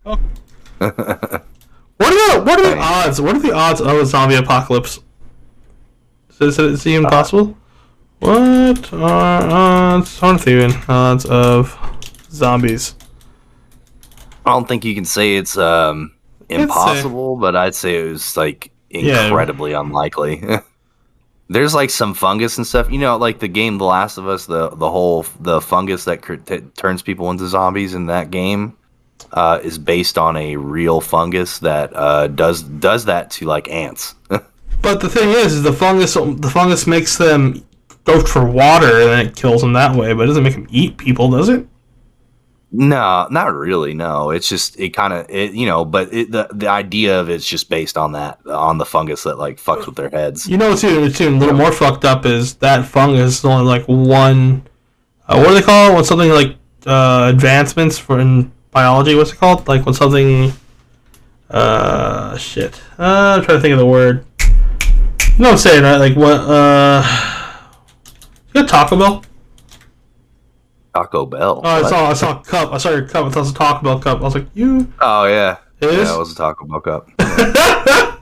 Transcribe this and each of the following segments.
Oh. What are the odds? What are the odds of a zombie apocalypse? Is it even possible? What are odds? Aren't even odds of zombies? I don't think you can say it's impossible, but I'd say it was like incredibly unlikely. There's like some fungus and stuff, like the game The Last of Us, the fungus that turns people into zombies in that game is based on a real fungus that does that to like ants. But the thing is the fungus makes them go for water and then it kills them that way, but it doesn't make them eat people, does it? No, not really. No, it's just but the idea of it's just based on on the fungus that like fucks with their heads. What's even a little more fucked up is that fungus is only like one. What do they call it? When something like advancements for in biology? What's it called? Like when something. Shit. I'm trying to think of the word. You know what I'm saying, right? Like what? You got Taco Bell? Taco Bell. Oh, I saw a cup. I saw your cup. I thought it was a Taco Bell cup. I was like, you. Oh yeah. It is? Yeah, it was a Taco Bell cup. I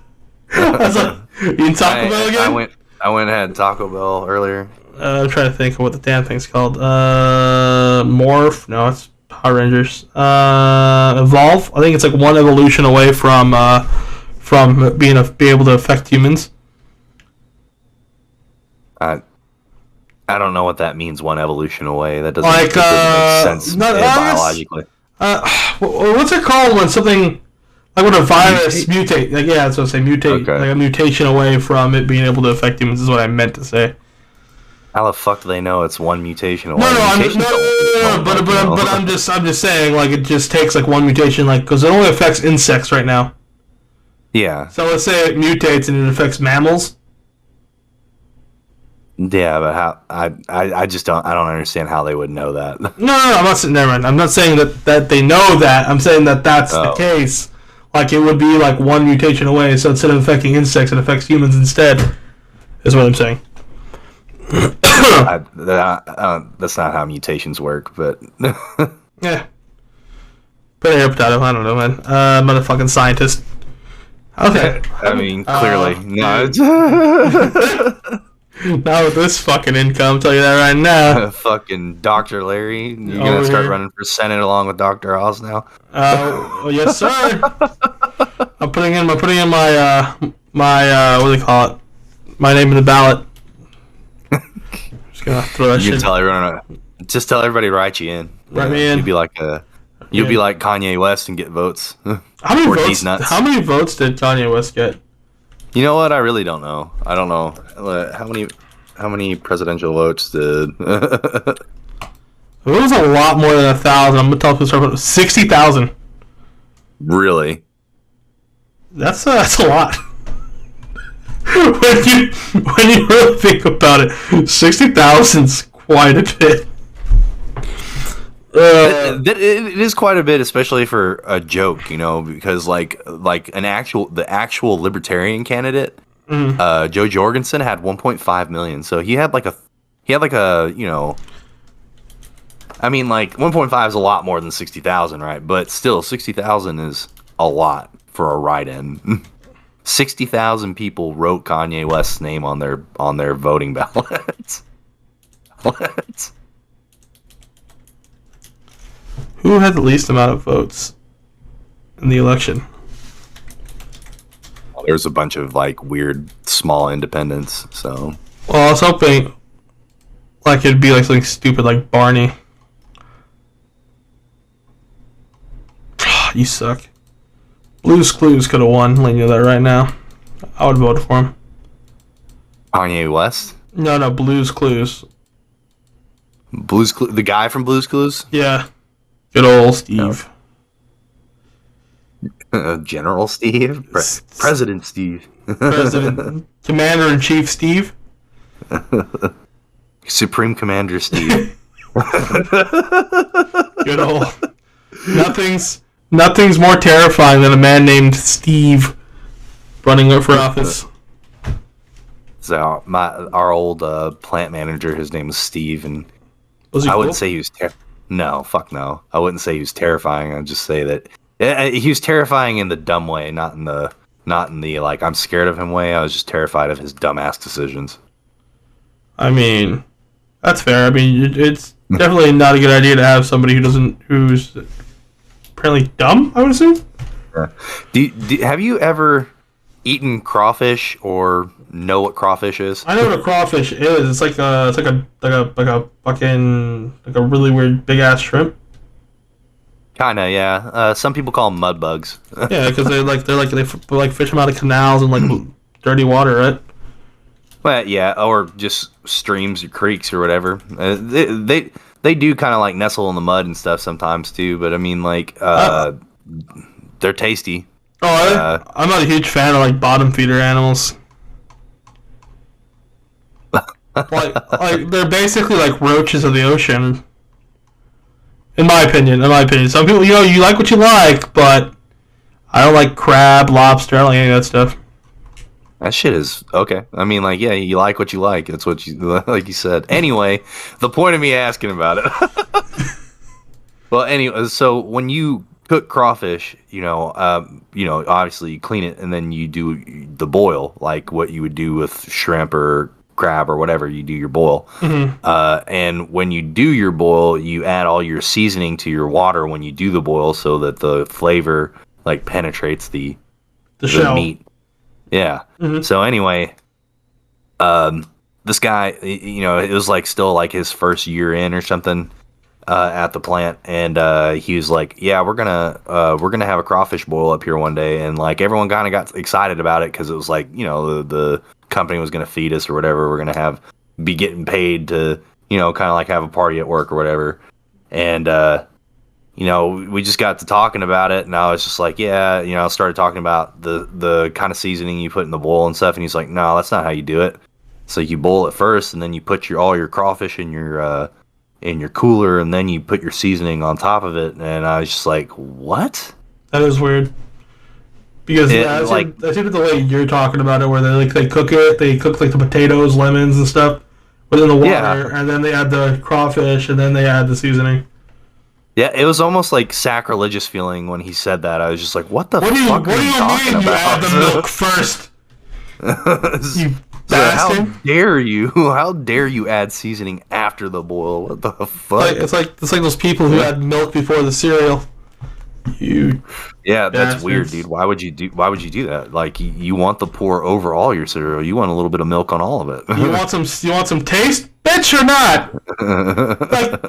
was like, you eating Taco Bell again? I went and had Taco Bell earlier. I'm trying to think of what the damn thing's called. Morph? No, it's Power Rangers. Evolve? I think it's like one evolution away from being able to affect humans. I don't know what that means. One evolution away. That doesn't make sense biologically. What's it called when something like when a virus mutate? Like, yeah, that's what I say. Mutate. Okay. Like a mutation away from it being able to affect humans is what I meant to say. How the fuck do they know it's one mutation away? But I'm just saying, like, it just takes like one mutation, like, because it only affects insects right now. Yeah. So let's say it mutates and it affects mammals. Yeah, but how? I just don't understand how they would know that. No, I'm not saying. Never mind. I'm not saying that they know that. I'm saying that's the case. Like it would be like one mutation away. So instead of affecting insects, it affects humans instead. Is what I'm saying. That's not how mutations work, but yeah. Potato, potato. I don't know, man. I'm a fucking scientist. Okay. I mean, clearly, no. Not with this fucking income, I'll tell you that right now. Fucking Dr. Larry. You're gonna start running for Senate along with Dr. Oz now? Well, yes, sir. I'm putting in my what do they call it? My name in the ballot. Just gonna throw that shit. Tell everyone. Just tell everybody to write you in. Write me in. You'd be like Kanye West and get votes. How many votes did Kanye West get? You know what? I really don't know. I don't know how many presidential votes did. It was a lot more than 1,000. I'm gonna tell people 60,000. Really? That's a lot. when you really think about it, 60,000's quite a bit. It is quite a bit, especially for a joke, because like the actual libertarian candidate, Joe Jorgensen had 1.5 million. So he had like a I mean, like 1.5 is a lot more than 60,000, right? But still, 60,000 is a lot for a write-in. 60,000 people wrote Kanye West's name on their voting ballots. What? Who had the least amount of votes in the election? Well, there was a bunch of like weird small independents. So, well, I was hoping like it'd be like something stupid like Barney. You suck. Blue's Clues could have won. Letting you know that right now. I would vote for him. Kanye West? No, Blue's Clues. The guy from Blue's Clues? Yeah. Good old Steve. General Steve? President Steve. President. Commander-in-Chief Steve? Supreme Commander Steve. Good old. Nothing's more terrifying than a man named Steve running for office. So our old plant manager, his name was Steve, and was he I wouldn't say he was no, fuck no. I wouldn't say he was terrifying. I'd just say that He was terrifying in the dumb way, not in the like I'm scared of him way. I was just terrified of his dumbass decisions. I mean, that's fair. I mean, it's definitely not a good idea to have somebody who's apparently dumb, I would assume. Yeah. Have you ever eaten crawfish or know what crawfish is? I know what a crawfish is. It's like a fucking like a really weird big ass shrimp. Kinda, yeah. Some people call them mud bugs. Yeah, because they fish them out of canals and like dirty water, right? Well, yeah, or just streams or creeks or whatever. They do kind of like nestle in the mud and stuff sometimes too. But I mean, like, they're tasty. Oh, I'm not a huge fan of like bottom feeder animals. like they're basically like roaches of the ocean. In my opinion. Some people, you like what you like, but I don't like crab, lobster, I don't like any of that stuff. That shit is okay. I mean, like, yeah, you like what you like. That's what you like you said. Anyway, the point of me asking about it. Well, anyway, so when you cook crawfish, obviously you clean it and then you do the boil, like what you would do with shrimp or crab or whatever. You do your boil, and when you do your boil, you add all your seasoning to your water when you do the boil, so that the flavor like penetrates the shell. Meat. Yeah. Mm-hmm. So anyway, this guy, it was like still like his first year in or something at the plant, and he was like, "Yeah, we're gonna have a crawfish boil up here one day," and like everyone kind of got excited about it because it was like the company was gonna feed us or whatever. We're gonna be getting paid to kind of like have a party at work or whatever, and we just got to talking about it, and I was just like, yeah, I started talking about the kind of seasoning you put in the bowl and stuff, and he's like, no, that's not how you do it. So you boil it first, and then you put all your crawfish in your cooler, and then you put your seasoning on top of it. And I was just like, what? That is weird. Because I think the way you're talking about it, where they cook like the potatoes, lemons, and stuff within the water, and then they add the crawfish, and then they add the seasoning. Yeah, it was almost like sacrilegious feeling when he said that. I was just like, what the fuck are you talking about? You add the milk first? You bastard. How dare you? How dare you add seasoning after the boil? What the fuck? It's like those people who add milk before the cereal. Yeah, that's weird, dude. Why would you do that? Like, you want the pour over all your cereal. You want a little bit of milk on all of it. You want some taste, bitch, or not? Like,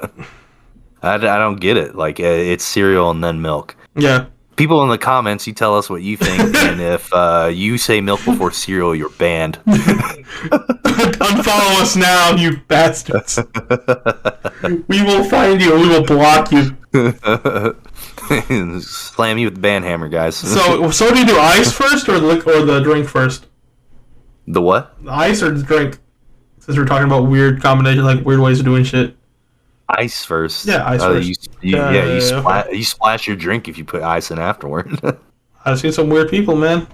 I don't get it. Like, it's cereal and then milk. Yeah. People in the comments, you tell us what you think, and if you say milk before cereal, you're banned. Unfollow us now, you bastards. We will find you and we will block you. Slam you with the ban hammer, guys. So do you do ice first or the drink first? The what? The ice or the drink? Since we're talking about weird combinations, like weird ways of doing shit. Ice first. Yeah, ice first. You splash your drink if you put ice in afterward. I've seen some weird people, man.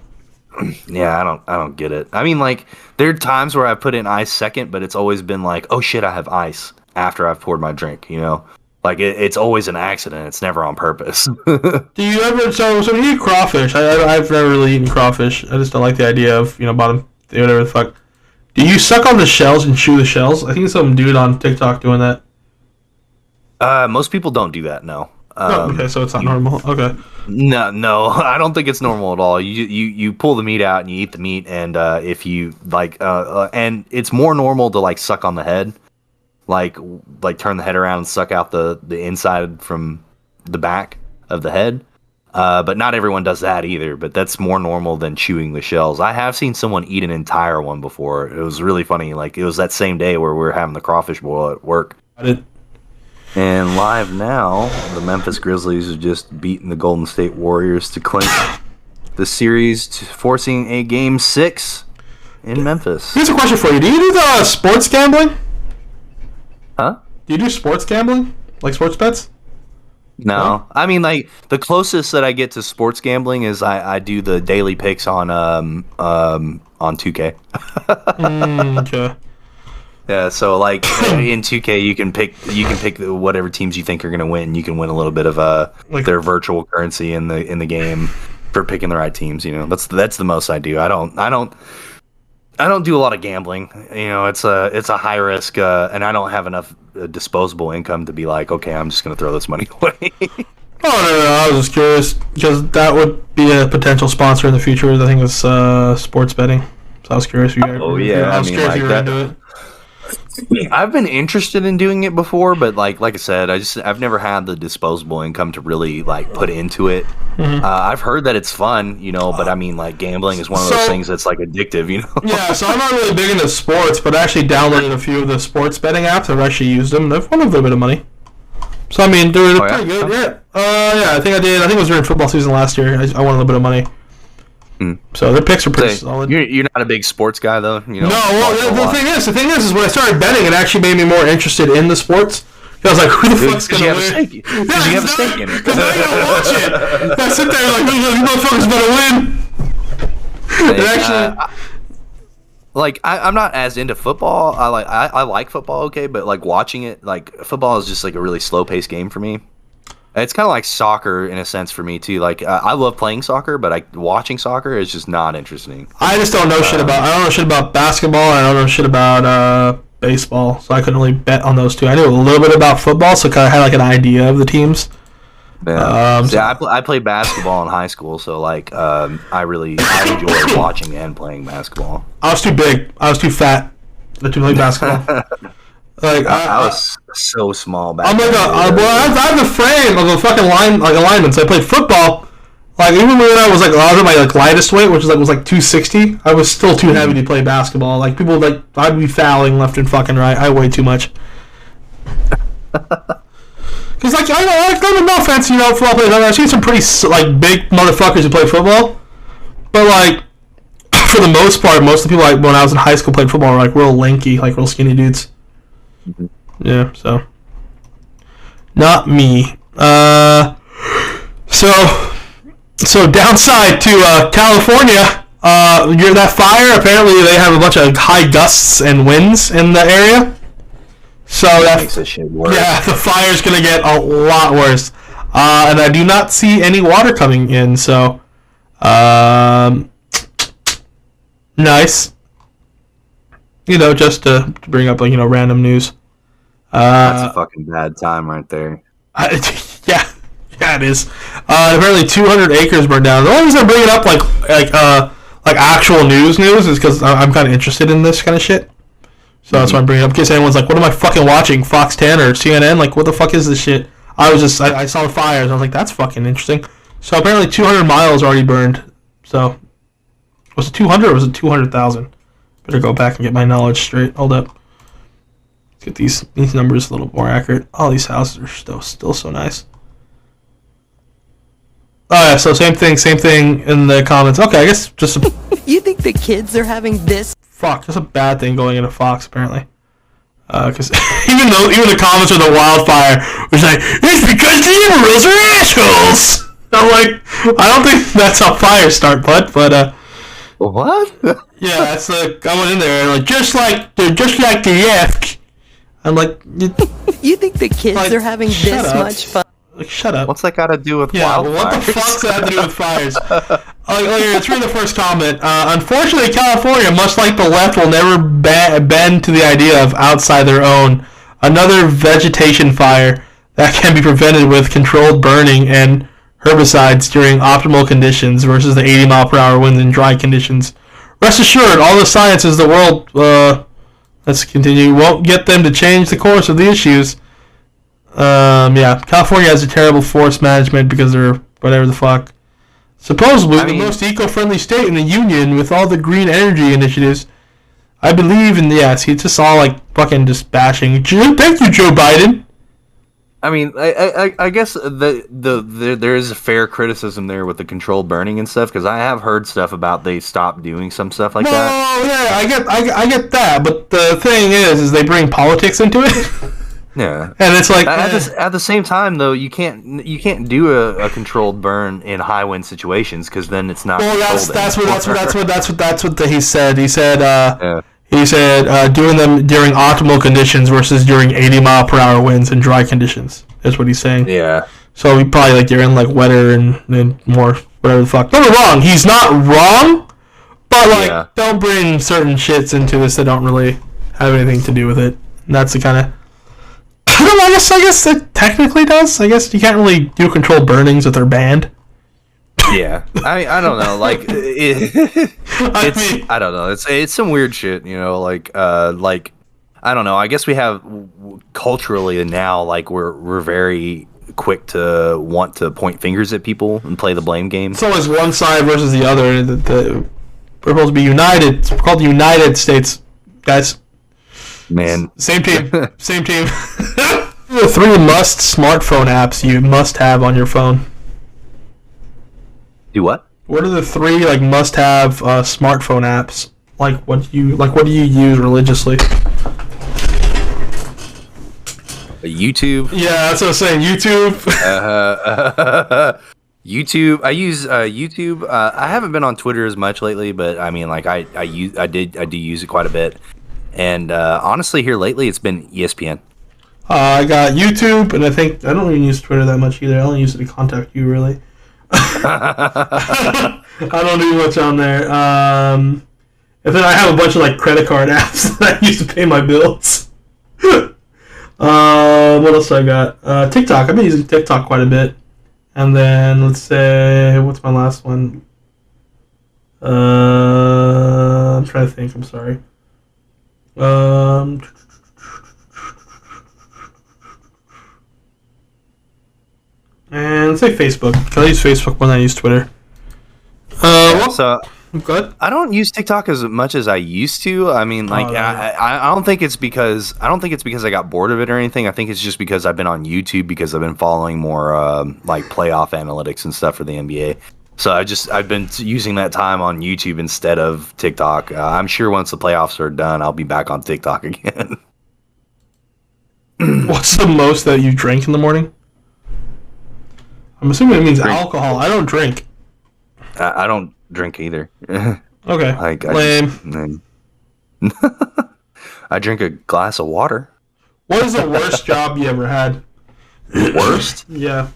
Yeah, I don't get it. I mean, like, there are times where I put in ice second, but it's always been like, oh shit, I have ice after I've poured my drink. Like it's always an accident. It's never on purpose. Do you ever so when you eat crawfish? I've never really eaten crawfish. I just don't like the idea of bottom whatever the fuck. Do you suck on the shells and chew the shells? I think some dude on TikTok doing that. Most people don't do that. No. Okay, so it's not normal. Okay. No, I don't think it's normal at all. You pull the meat out and you eat the meat, and if you like, and it's more normal to like suck on the head, like turn the head around and suck out the inside from the back of the head. But not everyone does that either. But that's more normal than chewing the shells. I have seen someone eat an entire one before. It was really funny. Like it was that same day where we were having the crawfish boil at work. And live now, the Memphis Grizzlies have just beaten the Golden State Warriors to clinch the series, forcing a Game 6 in Memphis. Here's a question for you. Do you do the sports gambling? Huh? Do you do sports gambling? Like sports bets? No. I mean, like, the closest that I get to sports gambling is I do the daily picks on 2K. Okay. Yeah, so like in 2K, you can pick whatever teams you think are going to win. You can win a little bit of their virtual currency in the game for picking the right teams. You know, that's the most I do. I don't do a lot of gambling. You know, it's a high risk, and I don't have enough disposable income to be like, okay, I'm just going to throw this money away. Oh no, I was just curious because that would be a potential sponsor in the future. I think it's sports betting. So I was curious if you guys. Oh yeah, I was curious if you were into it. I've been interested in doing it before, but like I said, I've never had the disposable income to really like put into it. Mm-hmm. I've heard that it's fun, you know, but I mean, like gambling is one of those things that's like addictive, you know. Yeah, so I'm not really big into sports, but I actually downloaded a few of the sports betting apps. I've actually used them. They've won a little bit of money. So I mean, they're pretty good. Yeah, I think I did. I think it was during football season last year. I won a little bit of money. So their picks are pretty solid. You're not a big sports guy though, you know. No, well, the thing is when I started betting, it actually made me more interested in the sports. I was like, who the fuck's gonna win? Because you have a stake in it. Because I gotta watch it. I sit there like, these motherfuckers better win. Like I'm not as into football. I like football, okay, but like watching it, like football is just like a really slow paced game for me. It's kind of like soccer in a sense for me too. Like I love playing soccer, but watching soccer is just not interesting. I just don't know shit about. I don't know shit about basketball. And I don't know shit about baseball, so I couldn't really bet on those two. I knew a little bit about football, so I had like an idea of the teams. Yeah, I played basketball in high school, so like I enjoy watching and playing basketball. I was too big. I was too fat to play basketball. Like I was so small back I'm like I have the frame of a fucking alignment. So I played football. Like even when I was at my like lightest weight, which was like 260, I was still too heavy to play basketball. Like people like I'd be fouling left and fucking right. I weigh too much. Because like I don't no offense, you know, football players. I've seen some pretty like big motherfuckers who play football, but like for the most part, most of the people like when I was in high school played football were like real lanky, like real skinny dudes. Yeah, so not me. So downside to California, that fire. Apparently, they have a bunch of high gusts and winds in the area. So that makes this shit worse. Yeah, the fire's gonna get a lot worse. And I do not see any water coming in. So, nice. You know, just to bring up like random news. That's a fucking bad time right there. Yeah, it is. Apparently, 200 acres burned down. The only reason I bring it up like actual news is because I'm kind of interested in this kind of shit. So that's why I'm bringing it up. In case anyone's like, "What am I fucking watching? Fox 10 or CNN? Like, what the fuck is this shit?" I saw the fires. And I was like, "That's fucking interesting." So apparently, 200 miles already burned. So was it 200 or was it 200,000? Better go back and get my knowledge straight. Hold up. Let's get these numbers a little more accurate. All these houses are still so nice. Oh yeah, so same thing in the comments. Okay, I guess just You think the kids are having this? Fuck, that's a bad thing going into Fox apparently. Because even the comments of the wildfire was like, it's because the liberals are assholes. I'm like, I don't think that's how fires start, bud. But what? Yeah, that's like I went in there and like just like the left. I'm like, you think the kids are having this much fun? Like, shut up. What's that got to do with wildfires? Well, what the fuck's that have to do with fires? Let's read the first comment. Unfortunately, California, much like the left, will never bend to the idea of outside their own. Another vegetation fire that can be prevented with controlled burning and herbicides during optimal conditions versus the 80-mile-per-hour winds in dry conditions. Rest assured, all the sciences the world, let's continue, won't get them to change the course of the issues. Yeah, California has a terrible forest management because they're whatever the fuck. Supposedly the most eco-friendly state in the union with all the green energy initiatives. I believe in it's just all like fucking just bashing. Thank you, Joe Biden. I mean, I guess there is a fair criticism there with the controlled burning and stuff because I have heard stuff about they stopped doing some stuff like that. Oh yeah, I get that, but the thing is they bring politics into it. Yeah, and it's like at the same time though you can't do a controlled burn in high wind situations because then it's not. Well, that's what he said. He said He said doing them during optimal conditions versus during 80-mile-per-hour winds and dry conditions. That's what he's saying. Yeah. So we probably like during like wetter and more whatever the fuck. Don't get me wrong, he's not wrong, but like don't bring certain shits into this that don't really have anything to do with it. And that's the kind of I don't know. I guess it technically does. I guess you can't really do controlled burnings with their band. Yeah, I don't know. Like I don't know. It's some weird shit, you know. Like I don't know. I guess we have culturally now, like we're very quick to want to point fingers at people and play the blame game. It's always one side versus the other. We're supposed to be united. It's called the United States, guys. Man, same team. Same team. The 3 must smartphone apps you must have on your phone. Do what? What are the 3 like must-have smartphone apps? What do you use religiously? YouTube. Yeah, that's what I was saying. YouTube. YouTube. I use YouTube. I haven't been on Twitter as much lately, but I mean, like I do use it quite a bit. And honestly, here lately, it's been ESPN. I got YouTube, and I don't even use Twitter that much either. I only use it to contact you, really. I don't do much on there. And then I have a bunch of like credit card apps that I use to pay my bills. What else I got? TikTok. I've been using TikTok quite a bit. And then let's say, what's my last one? I'm trying to think. I'm sorry. And let's say Facebook. I use Facebook when I use Twitter. So good. I don't use TikTok as much as I used to. I mean, like, I don't think it's because I got bored of it or anything. I think it's just because I've been on YouTube because I've been following more like playoff analytics and stuff for the NBA. So I've been using that time on YouTube instead of TikTok. I'm sure once the playoffs are done, I'll be back on TikTok again. What's the most that you drink in the morning? I'm assuming it means alcohol. I don't drink. I don't drink either. Okay. Lame. I drink a glass of water. What is the worst job you ever had? Worst? Yeah.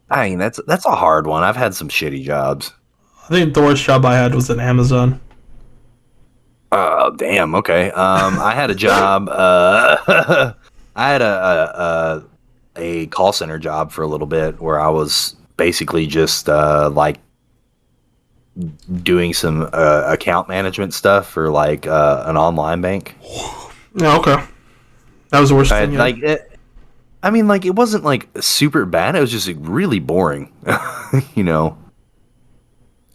I mean, that's a hard one. I've had some shitty jobs. I think the worst job I had was at Amazon. Oh, damn. Okay. I had a job. I had a call center job for a little bit where I was basically just like doing some account management stuff for like an online bank. Yeah. Okay. That was the worst thing. Like I mean, like, it wasn't like super bad. It was just like, really boring. You know,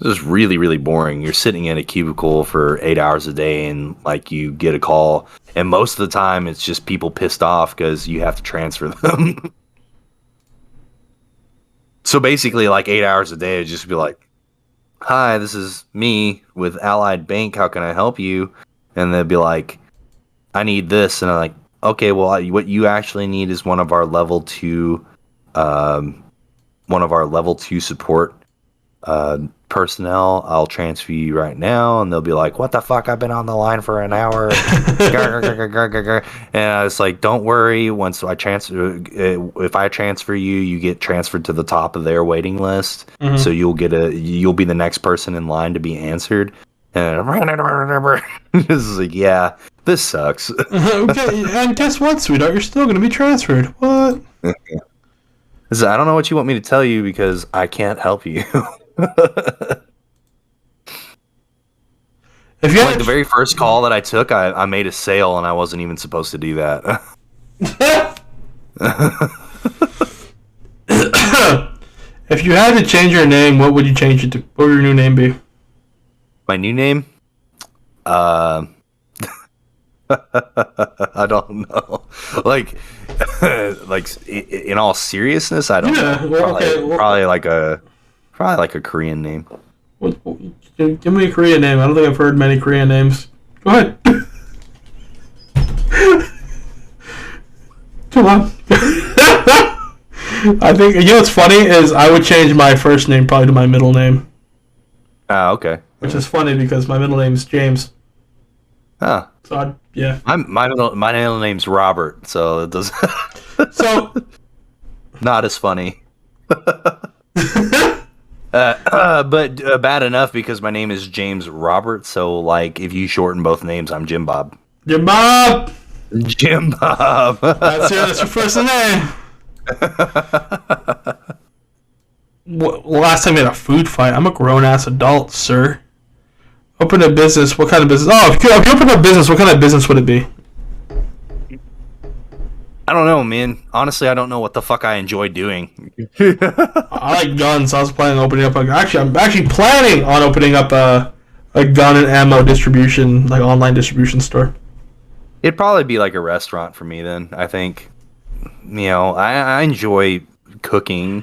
it was really, really boring. You're sitting in a cubicle for 8 hours a day, and like you get a call, and most of the time it's just people pissed off because you have to transfer them. So basically, like 8 hours a day, it'd just be like, "Hi, this is me with Allied Bank. How can I help you?" And they'd be like, "I need this," and I'm like, okay, well, what you actually need is one of our level 2 support personnel. I'll transfer you right now. And they'll be like, what the fuck? I've been on the line for an hour. And I was like, don't worry. Once I transfer, if I transfer you, you get transferred to the top of their waiting list. Mm-hmm. So you'll be the next person in line to be answered. And this is like, yeah, this sucks. Okay, and guess what, sweetheart? You're still going to be transferred. What? I don't know what you want me to tell you because I can't help you. If you like the very first call that I took, I made a sale and I wasn't even supposed to do that. If you had to change your name, what would you change it to? What would your new name be? My new name? I don't know. Like in all seriousness, I don't know. Well, probably like a Korean name. Give me a Korean name. I don't think I've heard many Korean names. Go ahead. Come on. I think, you know what's funny is I would change my first name probably to my middle name. Oh, okay. Which is funny because my middle name's James. Huh. So yeah. My middle name's Robert, so it does. So. Not as funny. But bad enough because my name is James Robert. So like, if you shorten both names, I'm Jim Bob. Jim Bob. Jim Bob. That's your first name. Last time we had a food fight. I'm a grown ass adult, sir. Open a business. What kind of business? Oh, if you open a business, what kind of business would it be? I don't know, man. Honestly, I don't know what the fuck I enjoy doing. I like guns. I was planning on opening up. I'm actually planning on opening up a gun and ammo distribution, like online distribution store. It'd probably be like a restaurant for me then. I think. I enjoy cooking.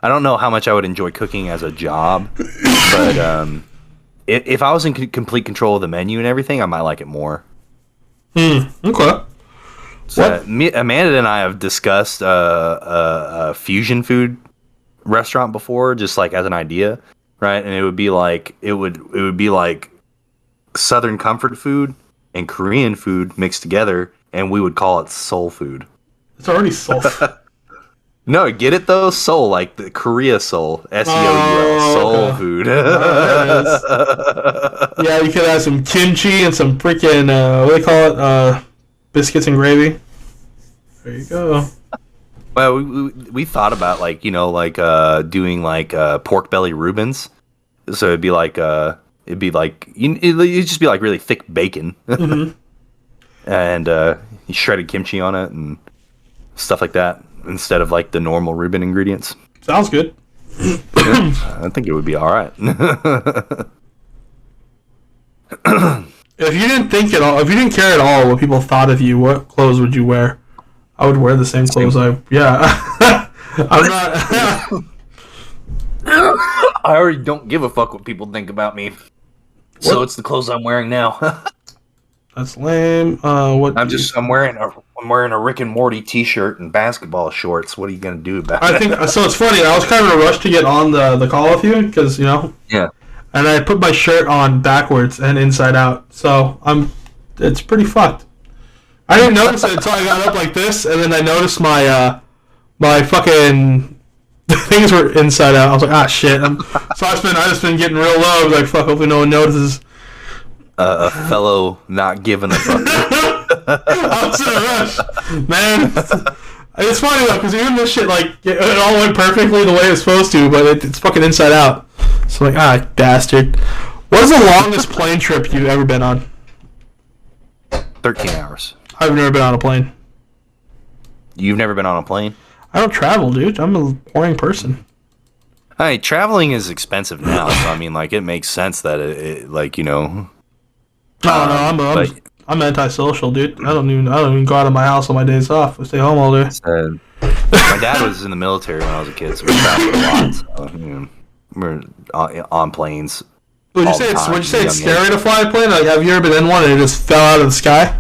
I don't know how much I would enjoy cooking as a job, but if I was in complete control of the menu and everything, I might like it more. Okay. So, Amanda and I have discussed a fusion food restaurant before, just like as an idea, right? And it would be like it would be like Southern comfort food and Korean food mixed together, and we would call it soul food. It's already soul. No, get it though? Soul, like the Korea soul, SEOUL, soul okay. food. Yeah, you could have some kimchi and some freaking what do they call it? Biscuits and gravy. There you go. Well, we thought about doing like pork belly Reubens. So it'd just be like really thick bacon, and shredded kimchi on it and stuff like that instead of like the normal Reuben ingredients. Sounds good. Yeah, I think it would be all right. If you didn't think at all, if you didn't care at all what people thought of you, what clothes would you wear? I would wear the same clothes. I'm not. I already don't give a fuck what people think about me. So it's the clothes I'm wearing now. That's lame. What? I'm wearing a Rick and Morty T-shirt and basketball shorts. What are you gonna do about it? I think so. It's funny. I was kind of in a rush to get on the call with you because Yeah. And I put my shirt on backwards and inside out, so it's pretty fucked. I didn't notice it until I got up like this, and then I noticed my fucking things were inside out. I was like, shit. So I just been getting real low. I was like, fuck. Hopefully no one notices. A fellow not giving a fuck. I was in a rush, man. It's funny though, because even this shit, like, it all went perfectly the way it's supposed to, but it's fucking inside out. So like, bastard. What is the longest plane trip you've ever been on? 13 hours. I've never been on a plane. You've never been on a plane? I don't travel, dude. I'm a boring person. Hey, traveling is expensive now, so I mean, like, it makes sense that it like, No, I'm antisocial, dude. I don't even go out of my house on my days off. I stay home all day. My dad was in the military when I was a kid, so we traveled a lot. So, we're on planes. Would you say it's scary to fly a plane? Like, have you ever been in one and it just fell out of the sky?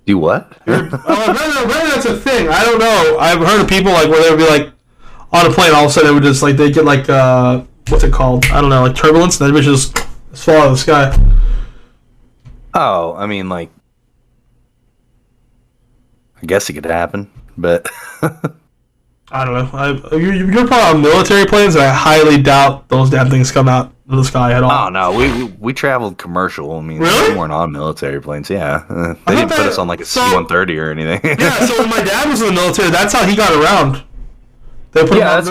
Do what? Maybe that's a thing. I don't know. I've heard of people like where they would be like on a plane, all of a sudden it would just like they get like what's it called? I don't know, like turbulence, and they would just fall out of the sky. Oh, I mean, like, I guess it could happen, but I don't know. You're probably on military planes, and I highly doubt those damn things come out of the sky at all. Oh no, we traveled commercial. I mean, really? We weren't on military planes. Yeah, they didn't put us on like a C-130 or anything. Yeah, so when my dad was in the military, that's how he got around. That's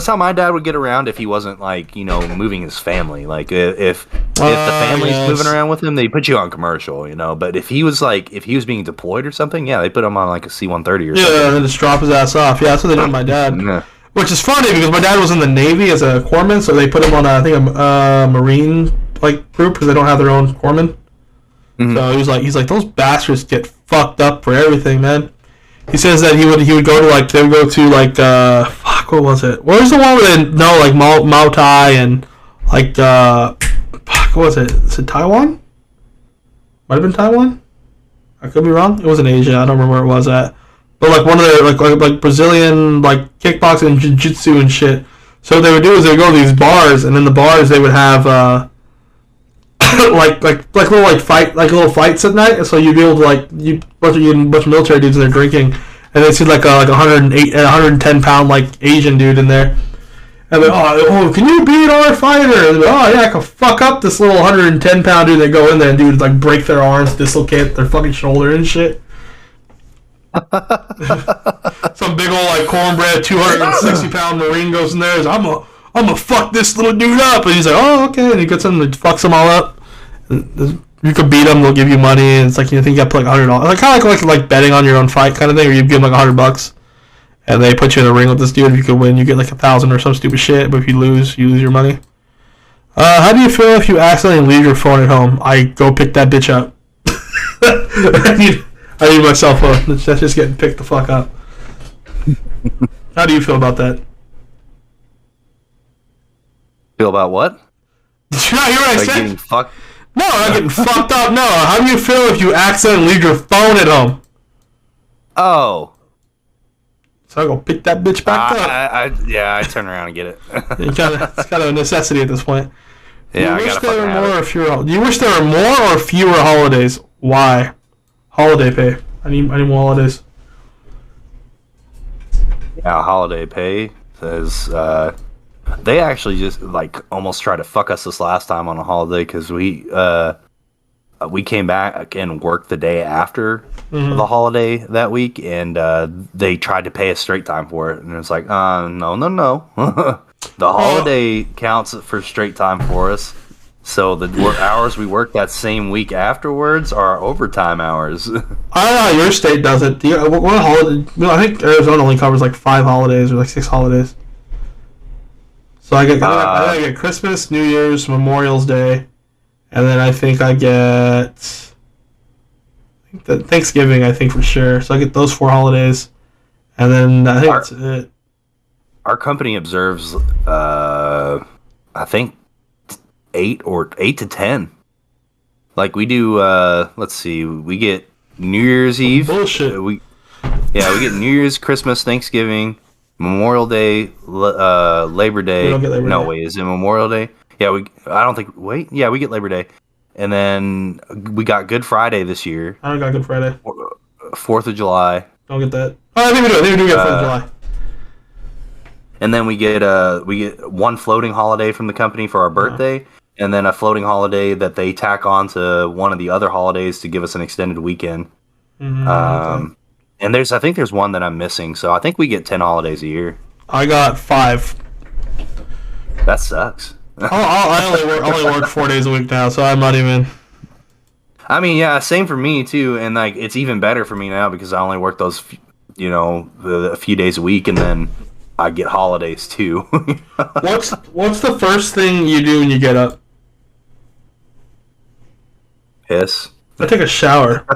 how my dad would get around if he wasn't like moving his family. Like if the family's moving around with him, they put you on commercial. But if he was being deployed or something, yeah, they put him on like a C-130 or something. Yeah, and then just drop his ass off. Yeah, that's what they did with my dad. Yeah. Which is funny because my dad was in the Navy as a corpsman, so they put him on a Marine group because they don't have their own corpsman. Mm-hmm. So he's like those bastards get fucked up for everything, man. He says that he would go to what was it? What was the one where they know like Mao Tai and like what was it? Is it Taiwan? Might have been Taiwan. I could be wrong. It was in Asia. I don't remember where it was at. But like one of their like Brazilian like kickboxing and jiu-jitsu and shit. So what they would do is they would go to these bars, and in the bars they would have like little fights at night. And so you'd be able to bunch of military dudes in there drinking, and they see like a 110 pound like Asian dude in there. And they're, oh, can you beat our fighter? And they're, oh, yeah, I can fuck up this little 110 pound dude. They go in there and dude like break their arms, dislocate their fucking shoulder and shit. Some big old like cornbread 260 pound Marine goes in there and says, I'm gonna fuck this little dude up. And he's like, oh, okay. And he gets him and fucks them all up. And you could beat them, they'll give you money. And it's like, you think you got to put like $100. Like kind of like betting on your own fight kind of thing, or you give them like $100. And they put you in the ring with this dude. If you could win, you get like 1,000 or some stupid shit. But if you lose your money. How do you feel if you accidentally leave your phone at home? I go pick that bitch up. I need my cell phone. That's just getting picked the fuck up. How do you feel about that? Feel about what? Did you not hear what I said? Getting fucked? No, not getting fucked up. No. How do you feel if you accidentally leave your phone at home? Oh. So I go pick that bitch back up. I turn around and get it. It's kind of a necessity at this point. Yeah, Do you wish there were more or fewer holidays? Why? Holiday pay. I need more holidays. Yeah, holiday pay says they actually just like almost tried to fuck us this last time on a holiday because we came back and worked the day after the holiday that week, and they tried to pay us straight time for it, and it's like, no. The holiday counts for straight time for us. So the hours we work that same week afterwards are overtime hours. I don't know how your state does it. What holiday? I think Arizona only covers like 5 holidays or like 6 holidays. So I get Christmas, New Year's, Memorial's Day, and then I think I get Thanksgiving. I think for sure. So I get those 4 holidays, and then I think that's it. Our company observes, I think, 8 to 10. Like we do. Let's see. We get New Year's Eve. Bullshit. We get New Year's, Christmas, Thanksgiving, Memorial Day, Labor Day. We don't get Labor Day. Wait, is it Memorial Day? Yeah, we get Labor Day, and then we got Good Friday this year. I don't got Good Friday. 4th of July. Don't get that. Oh, I think we do. I think we do get 4th of July. And then we get one floating holiday from the company for our birthday, and then a floating holiday that they tack on to one of the other holidays to give us an extended weekend. Okay. And I think there's one that I'm missing, so I think we get 10 holidays a year. I got 5. That sucks. I only work 4 days a week now, so I'm not even. I mean, yeah, same for me too, and like it's even better for me now because I only work those, a few days a week, and then I get holidays too. What's the first thing you do when you get up? Piss. I take a shower.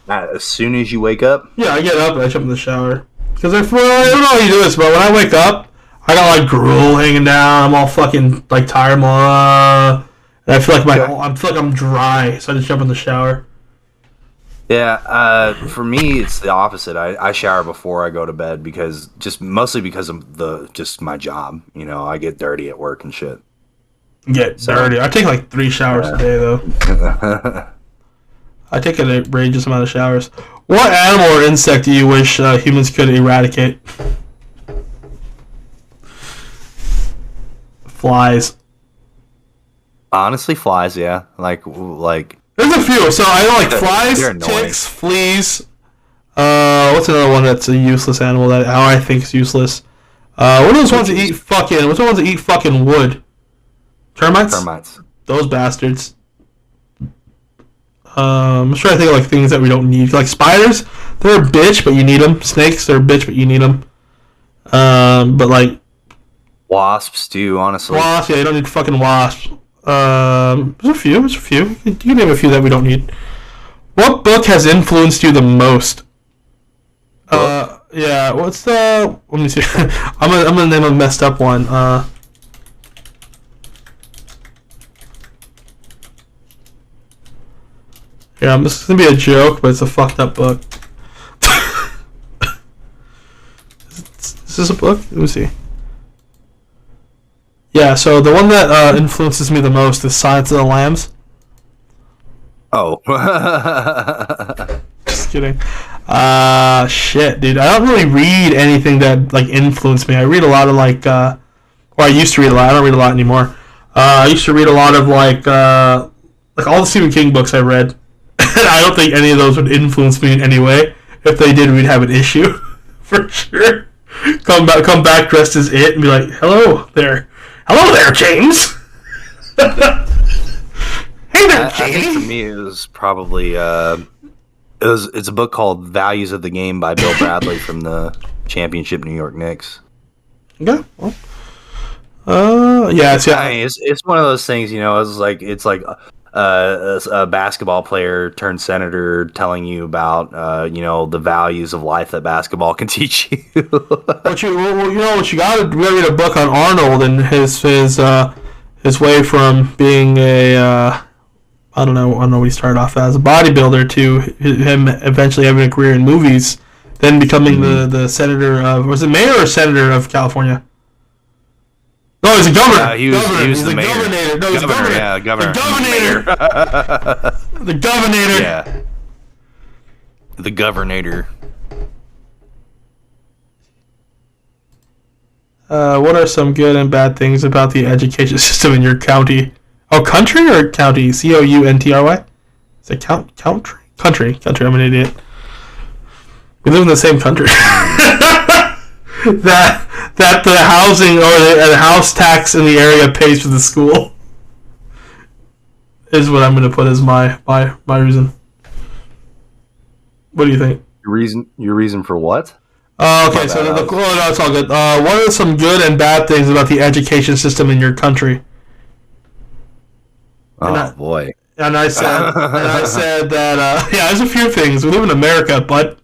As soon as you wake up? Yeah, I get up and I jump in the shower. Because I don't know how you do this, but when I wake up, I got like drool hanging down. I'm all fucking like tired, and I feel like I'm dry, so I just jump in the shower. Yeah, for me it's the opposite. I shower before I go to bed because mostly because of just my job. I get dirty at work and shit. Dirty. I take like 3 showers a day though. I take an outrageous amount of showers. What animal or insect do you wish humans could eradicate? Flies. Honestly, flies. Yeah, like. There's a few. So I know like flies, ticks, fleas. What's another one that's a useless animal that I think is useless? What are those ones that eat fucking? What's the ones that eat fucking wood? Termites. Termites. Those bastards. I'm trying to think of like things that we don't need. Like spiders, they're a bitch, but you need them. Snakes, they're a bitch, but you need them. But like wasps too, honestly. Wasps, yeah, you don't need fucking wasps. There's a few. You can name a few that we don't need. What book has influenced you the most? Yeah. What's the? Let me see. I'm gonna name a messed up one. Yeah, this is gonna be a joke, but it's a fucked up book. Is this a book? Let me see. Yeah, so the one that influences me the most is Silence of the Lambs. Oh. Just kidding. Shit, dude. I don't really read anything that like influenced me. I read a lot of or I used to read a lot. I don't read a lot anymore. I used to read a lot of like all the Stephen King books I read. And I don't think any of those would influence me in any way. If they did, we'd have an issue for sure. Come back dressed as it and be like, "Hello there, James." Hey there, James. I think for me, it was probably it's a book called Values of the Game by Bill Bradley from the championship New York Knicks. Okay. Well, yeah. It's one of those things, it's like a basketball player turned senator telling you about the values of life that basketball can teach you. What you gotta read a book on Arnold and his way from being a I don't know what he started off as, a bodybuilder, to him eventually having a career in movies, then becoming the senator of, was it mayor or senator of California? No, he's a governor. He was the mayor. Governor. No, he's governor. Yeah, governor. The governor. Yeah. The governor. What are some good and bad things about the education system in your county? Oh, country or county? Country? Is it country? Country. I'm an idiot. We live in the same country. that the housing or the house tax in the area pays for the school is what I'm going to put as my reason. What do you think? Your reason for what? Okay, so no, it's all good. What are some good and bad things about the education system in your country? Boy. And I said that there's a few things. We live in America, but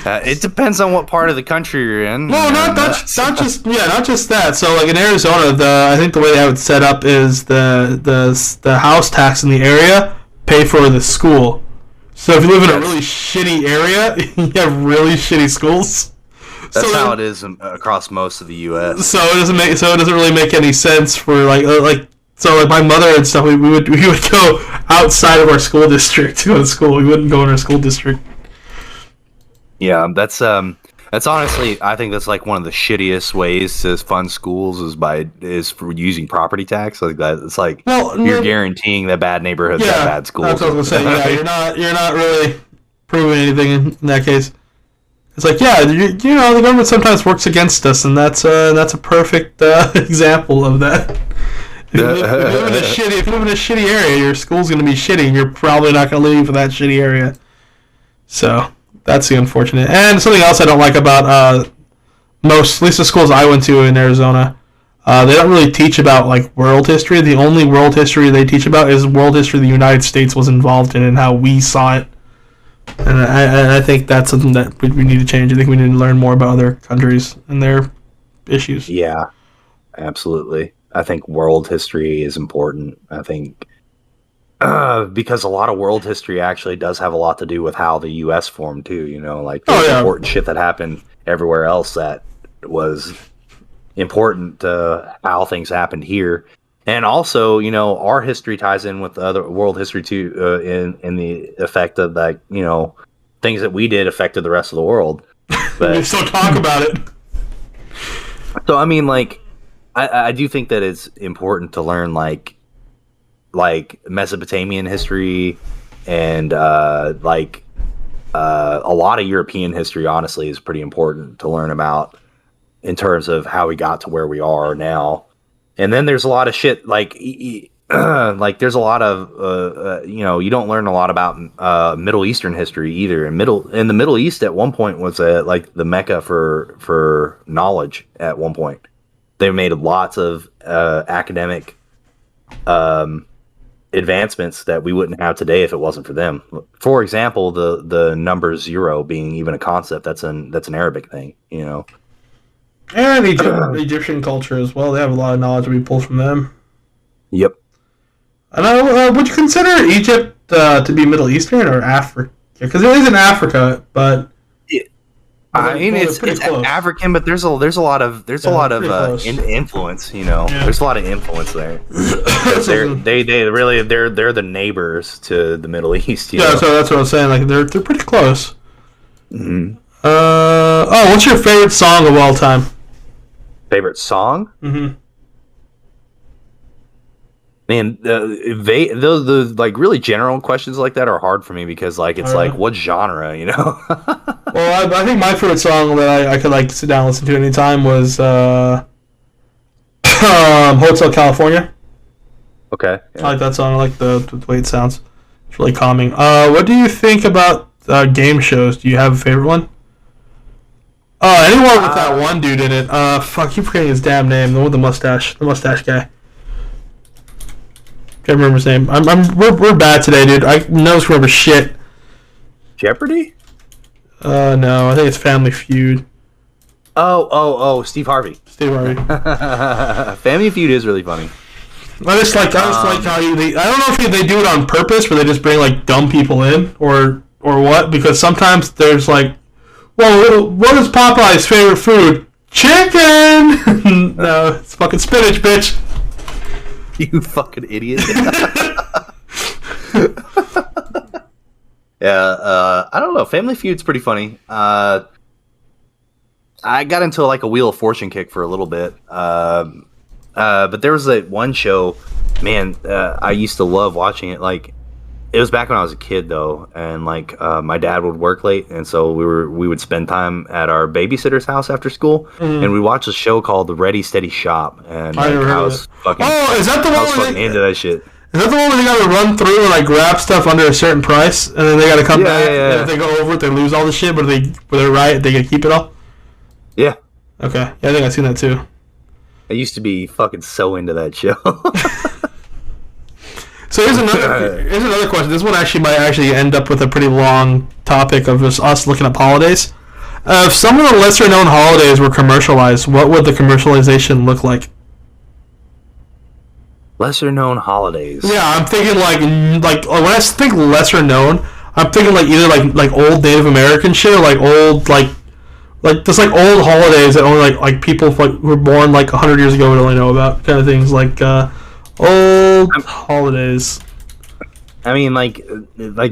it depends on what part of the country you're in. No, not just that. So like in Arizona, I think the way they have it set up is the house tax in the area pay for the school. So if you live in a really shitty area, you have really shitty schools. That's how it is across most of the U.S. So it doesn't really make any sense for like my mother and stuff. We would go outside of our school district to go to school. We wouldn't go in our school district. Yeah, that's honestly, I think that's like one of the shittiest ways to fund schools is for using property tax like that. It's like you're guaranteeing that bad neighborhoods have bad schools. That's what I was gonna say. Yeah, you're not really proving anything in that case. It's like the government sometimes works against us, and that's a perfect example of that. If you live in a shitty area, your school's gonna be shitty, and you're probably not gonna leave for that shitty area. So that's the unfortunate. And something else I don't like about at least the schools I went to in Arizona, they don't really teach about like world history. The only world history they teach about is world history the United States was involved in and how we saw it. And I think that's something that we need to change. I think we need to learn more about other countries and their issues. Yeah, absolutely. I think world history is important. I think because a lot of world history actually does have a lot to do with how the U.S. formed too. There's important shit that happened everywhere else that was important to how things happened here. And also, our history ties in with other world history too, in the effect of things that we did affected the rest of the world. But we still talk about it. So I mean, I do think that it's important to learn like Mesopotamian history and a lot of European history. Honestly, is pretty important to learn about in terms of how we got to where we are now. And then there's a lot of shit there's a lot of you don't learn a lot about Middle Eastern history either. And the Middle East at one point was the mecca for knowledge. At one point, they made lots of academic advancements that we wouldn't have today if it wasn't for them. For example, the number 0 being even a concept that's an Arabic thing. And Egyptian culture as well. They have a lot of knowledge we pull from them. Yep. And would you consider Egypt to be Middle Eastern or Africa? Because it is in Africa, but I mean, it's African, but there's a lot of influence. You know, there's a lot of influence there. they're the neighbors to the Middle East. You know? So that's what I was saying. Like they're pretty close. Mm-hmm. What's your favorite song of all time? Favorite song? Mm-hmm. Man, those like really general questions like that are hard for me because like it's like what genre, you know? Well, I think my favorite song that I could like sit down and listen to anytime was Hotel California. Okay. Yeah. I like that song. I like the way it sounds. It's really calming. What do you think about game shows? Do you have a favorite one? Anyone with that one dude in it. Fuck, keep forgetting his damn name. The one with the mustache guy. Can't remember his name. We're bad today, dude. I know remember shit. Jeopardy? No, I think it's Family Feud. Oh, Steve Harvey. Family Feud is really funny. I just like how I don't know if they do it on purpose, where they just bring like dumb people in, or what? Because sometimes there's like, well, what is Popeye's favorite food? Chicken. No, it's fucking spinach, bitch. You fucking idiot. Yeah, I don't know. Family Feud's pretty funny. I got into like a Wheel of Fortune kick for a little bit. But there was that one show, man, I used to love watching it. Like, it was back when I was a kid though, and like my dad would work late, and so we would spend time at our babysitter's house after school, and we watched a show called The Ready Steady Shop, and like, I was fucking is that the one fucking into that shit. Is that the one where they gotta run through and like grab stuff under a certain price, and then they gotta come back? And if they go over it, they lose all the shit, but they're right, they get to keep it all? Yeah. Okay. Yeah, I think I've seen that too. I used to be fucking so into that show. So here's another question. This one might end up with a pretty long topic of just us looking up holidays. If some of the lesser known holidays were commercialized, what would the commercialization look like? Lesser known holidays. Yeah, I'm thinking like when I think lesser known, I'm thinking like either like old Native American shit, or like old like just like old holidays that only like people who were born like 100 years ago would only know about, kind of things, like old holidays. I mean, like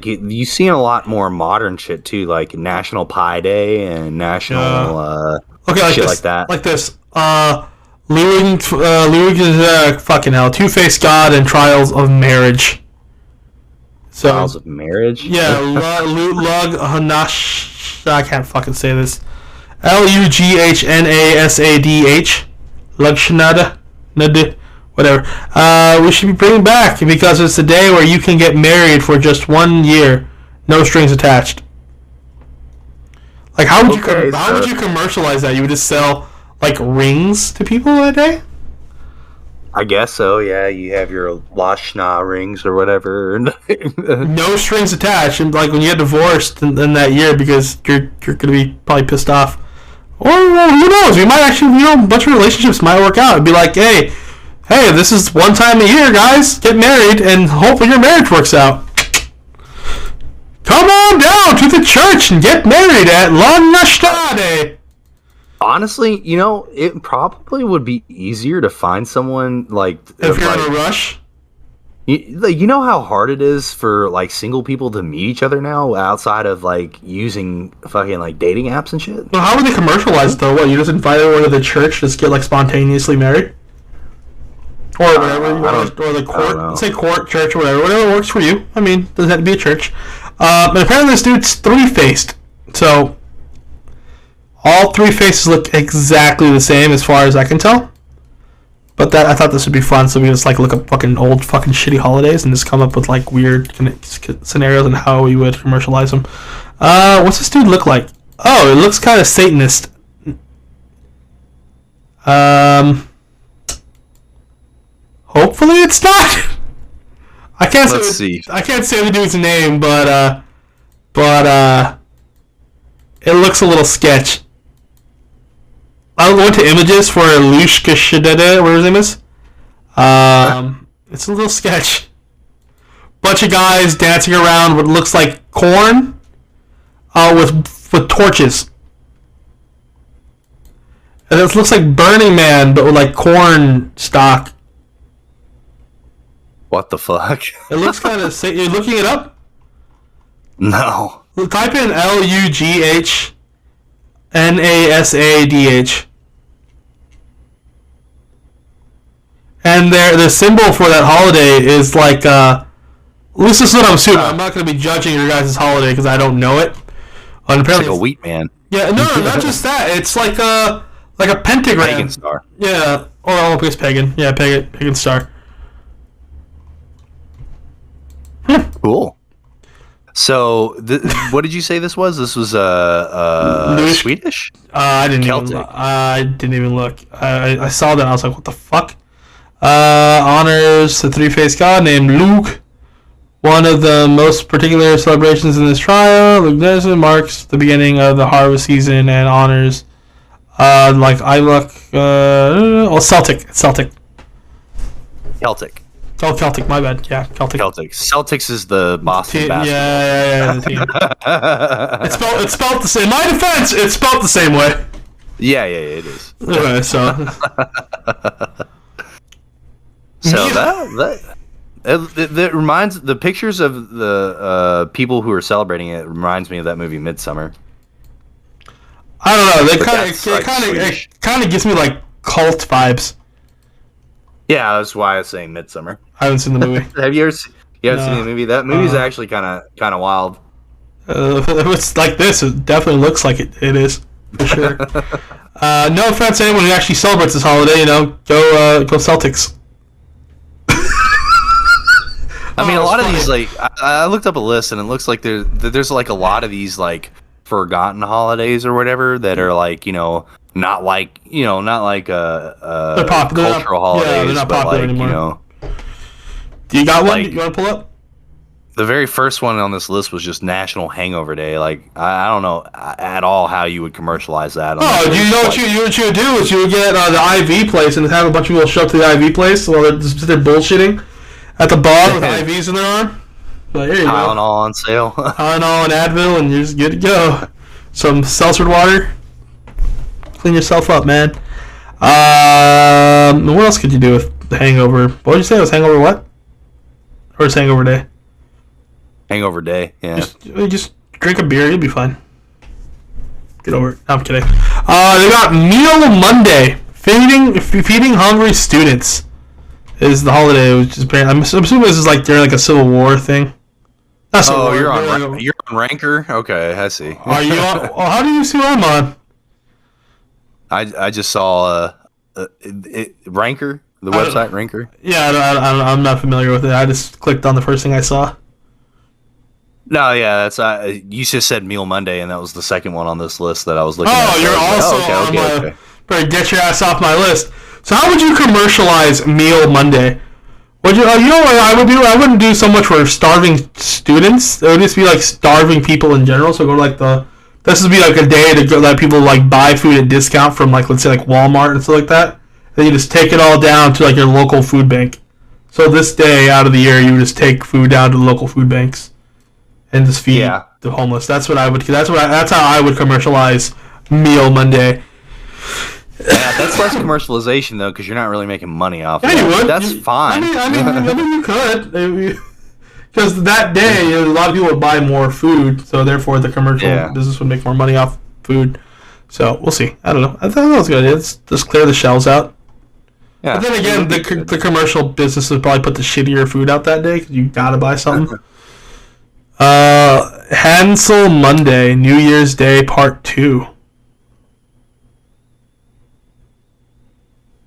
you see a lot more modern shit too, like National Pie Day and National shit like that. Like this, fucking hell, Two-Faced God and Trials of Marriage. So, Trials of Marriage? Yeah, Lug Hanash. I can't fucking say this. Lughnasadh. Lugshnada. Whatever. We should be bringing back because it's the day where you can get married for just 1 year, no strings attached. Like, how would you commercialize that? You would just sell like rings to people that day? I guess so. Yeah, you have your Lashna rings or whatever. No strings attached, and like when you get divorced in that year, because you're gonna be probably pissed off. Or who knows? We might actually, a bunch of relationships might work out. It'd be like, hey, this is one time a year, guys. Get married, and hopefully your marriage works out. Come on down to the church and get married at Lughnasadh. Honestly, it probably would be easier to find someone like if you're in a rush. You know how hard it is for like single people to meet each other now outside of like using fucking like dating apps and shit. Well, how would they commercialize though? What, you just invite everyone to the church, just get like spontaneously married, or whatever you want, or the court, say court, church, or whatever works for you. I mean, doesn't have to be a church. But apparently this dude's three-faced, so all three faces look exactly the same as far as I can tell. But I thought this would be fun, so we just like look up fucking old fucking shitty holidays and just come up with like weird scenarios and how we would commercialize them. What's this dude look like? Oh, it looks kind of Satanist. Hopefully it's not. I can't say the dude's name, but it looks a little sketch. I'll go into images for Lughnasadh, whatever his name is. It's a little sketch. Bunch of guys dancing around what looks like corn, with torches. And it looks like Burning Man, but with like corn stock. What the fuck? It looks kind of. You're looking it up? No. Type in LUGHNASADH. And the symbol for that holiday is like, at least this is what I'm assuming. I'm not going to be judging your guys' holiday because I don't know it. And it's like a wheat man. Yeah, no, not just that. It's like a pentagram. Pagan star. Yeah, or I guess pagan. Yeah, pagan star. Cool. So, what did you say this was? This was Swedish? I didn't even look. I saw that and I was like, what the fuck? Honors the three-faced god named Luke. One of the most particular celebrations in this trial. Luke marks the beginning of the harvest season and honors Celtic. It's Celtic. Celtic. Oh, Celtic, my bad. Yeah, Celtic. Celtics is the Boston basketball. Yeah, the team. It's spelled the same. In my defense, it's spelled the same way. Yeah, it is. Okay, so. So that reminds the pictures of the people who are celebrating it reminds me of that movie Midsummer. I don't know. It kind of gives me like cult vibes. Yeah, that's why I was saying Midsummer. I haven't seen the movie. Have you ever seen the movie? That movie's actually kind of wild. If it's like this, it definitely looks like it is for sure. No offense to anyone who actually celebrates this holiday. Go Celtics. I mean, a lot of these, like, I looked up a list, and it looks like there's like a lot of these, like, forgotten holidays or whatever that are, like, not like cultural holidays. Yeah, they're not popular anymore. Do you got one? Like, you want to pull up? The very first one on this list was just National Hangover Day. Like, I don't know at all how you would commercialize that. Oh, you know what you would do is you would get the IV place and have a bunch of people show up to the IV place while they're bullshitting at the bar with IVs in their arm. But here you Tylenol go. on sale. Tylenol and Advil, and you're just good to go. Some seltzer water. Clean yourself up, man. What else could you do with the hangover? What did you say? It was hangover what? Or it's hangover day? Hangover day, yeah. Just drink a beer, you'll be fine. Get over it. No, I'm kidding. They got Meal Monday. Feeding hungry students is the holiday, which is I'm assuming this is like during like a Civil War thing. You're on Ranker? Okay, I see. Are you on? Oh, how do you see what I'm on? I just saw Ranker, the website Ranker. Yeah, I'm not familiar with it. I just clicked on the first thing I saw. No, yeah, that's you just said Meal Monday, and that was the second one on this list that I was looking at. Oh, you're also on okay. Better get your ass off my list. So how would you commercialize Meal Monday? Would you? You know what I would do? I wouldn't do so much for starving students. It would just be like starving people in general. So go to like this would be like a day to let people like buy food at discount from like, let's say like Walmart and stuff like that. Then you just take it all down to like your local food bank. So this day out of the year, you would just take food down to the local food banks and just feed the homeless. That's how I would commercialize Meal Monday. Yeah, that's less commercialization though, because you're not really making money off. Yeah, you would. That's fine. I mean, you could, because that day a lot of people would buy more food, so therefore the commercial business would make more money off food. So we'll see. I don't know. I thought that was good. It's just clear the shelves out. Yeah. But then again, the commercial business would probably put the shittier food out that day because you gotta buy something. Hansel Monday, New Year's Day Part 2.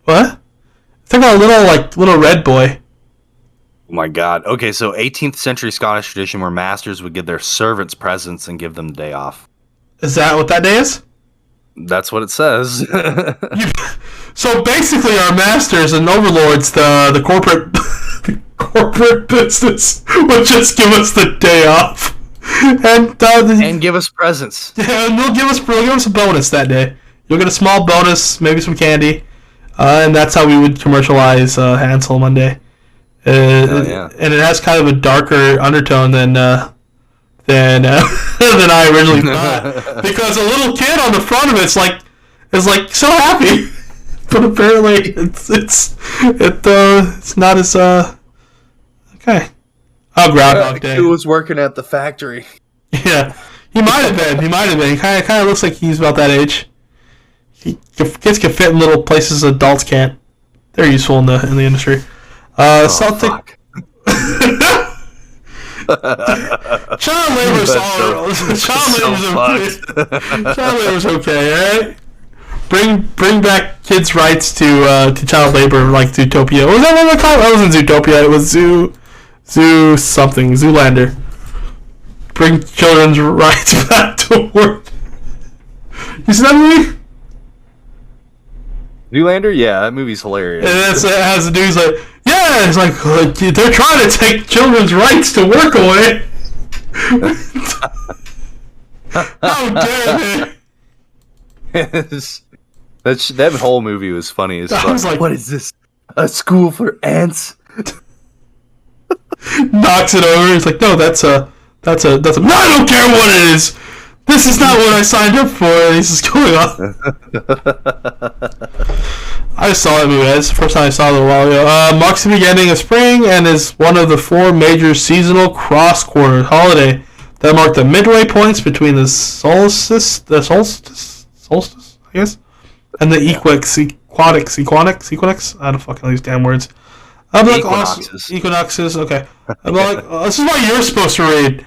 What? It's like a little red boy. Oh my god. Okay, so 18th century Scottish tradition where masters would give their servants presents and give them the day off. Is that what that day is? That's what it says. So basically our masters and overlords, the corporate the corporate business would just give us the day off. And give us presents. Yeah, and they'll give us a bonus that day. You'll get a small bonus, maybe some candy. And that's how we would commercialize Hansel Monday. And it has kind of a darker undertone than I originally thought. Because a little kid on the front of it's like is like so happy, but apparently it's not as okay. Oh, Groundhog Day. Who was working at the factory? Yeah, he might have been. He kind of looks like he's about that age. Kids can fit in little places adults can't. They're useful in the industry. Celtic. Child labor's okay. All right. Bring back kids' rights to child labor, like Zootopia. Was that what they called it? That wasn't Zootopia. It was Zoolander. Bring children's rights back to work. You see that movie? Zoolander? Yeah, that movie's hilarious. And it has the dude's like, yeah, it's like they're trying to take children's rights to work away. How dare they? That whole movie was funny as fuck. I was like, what is this? A school for ants? Knocks it over. He's like, no, that's a. No, I don't care what it is. This is not what I signed up for. And he's just going on. I saw that movie. That's the first time I saw it a while ago. Marks the beginning of spring and is one of the 4 major seasonal cross-quarter holiday that mark the midway points between the solstice, I guess, and the equinox. I don't fucking know these damn words. Equinoxes. Okay. I'm like, this is what you're supposed to read.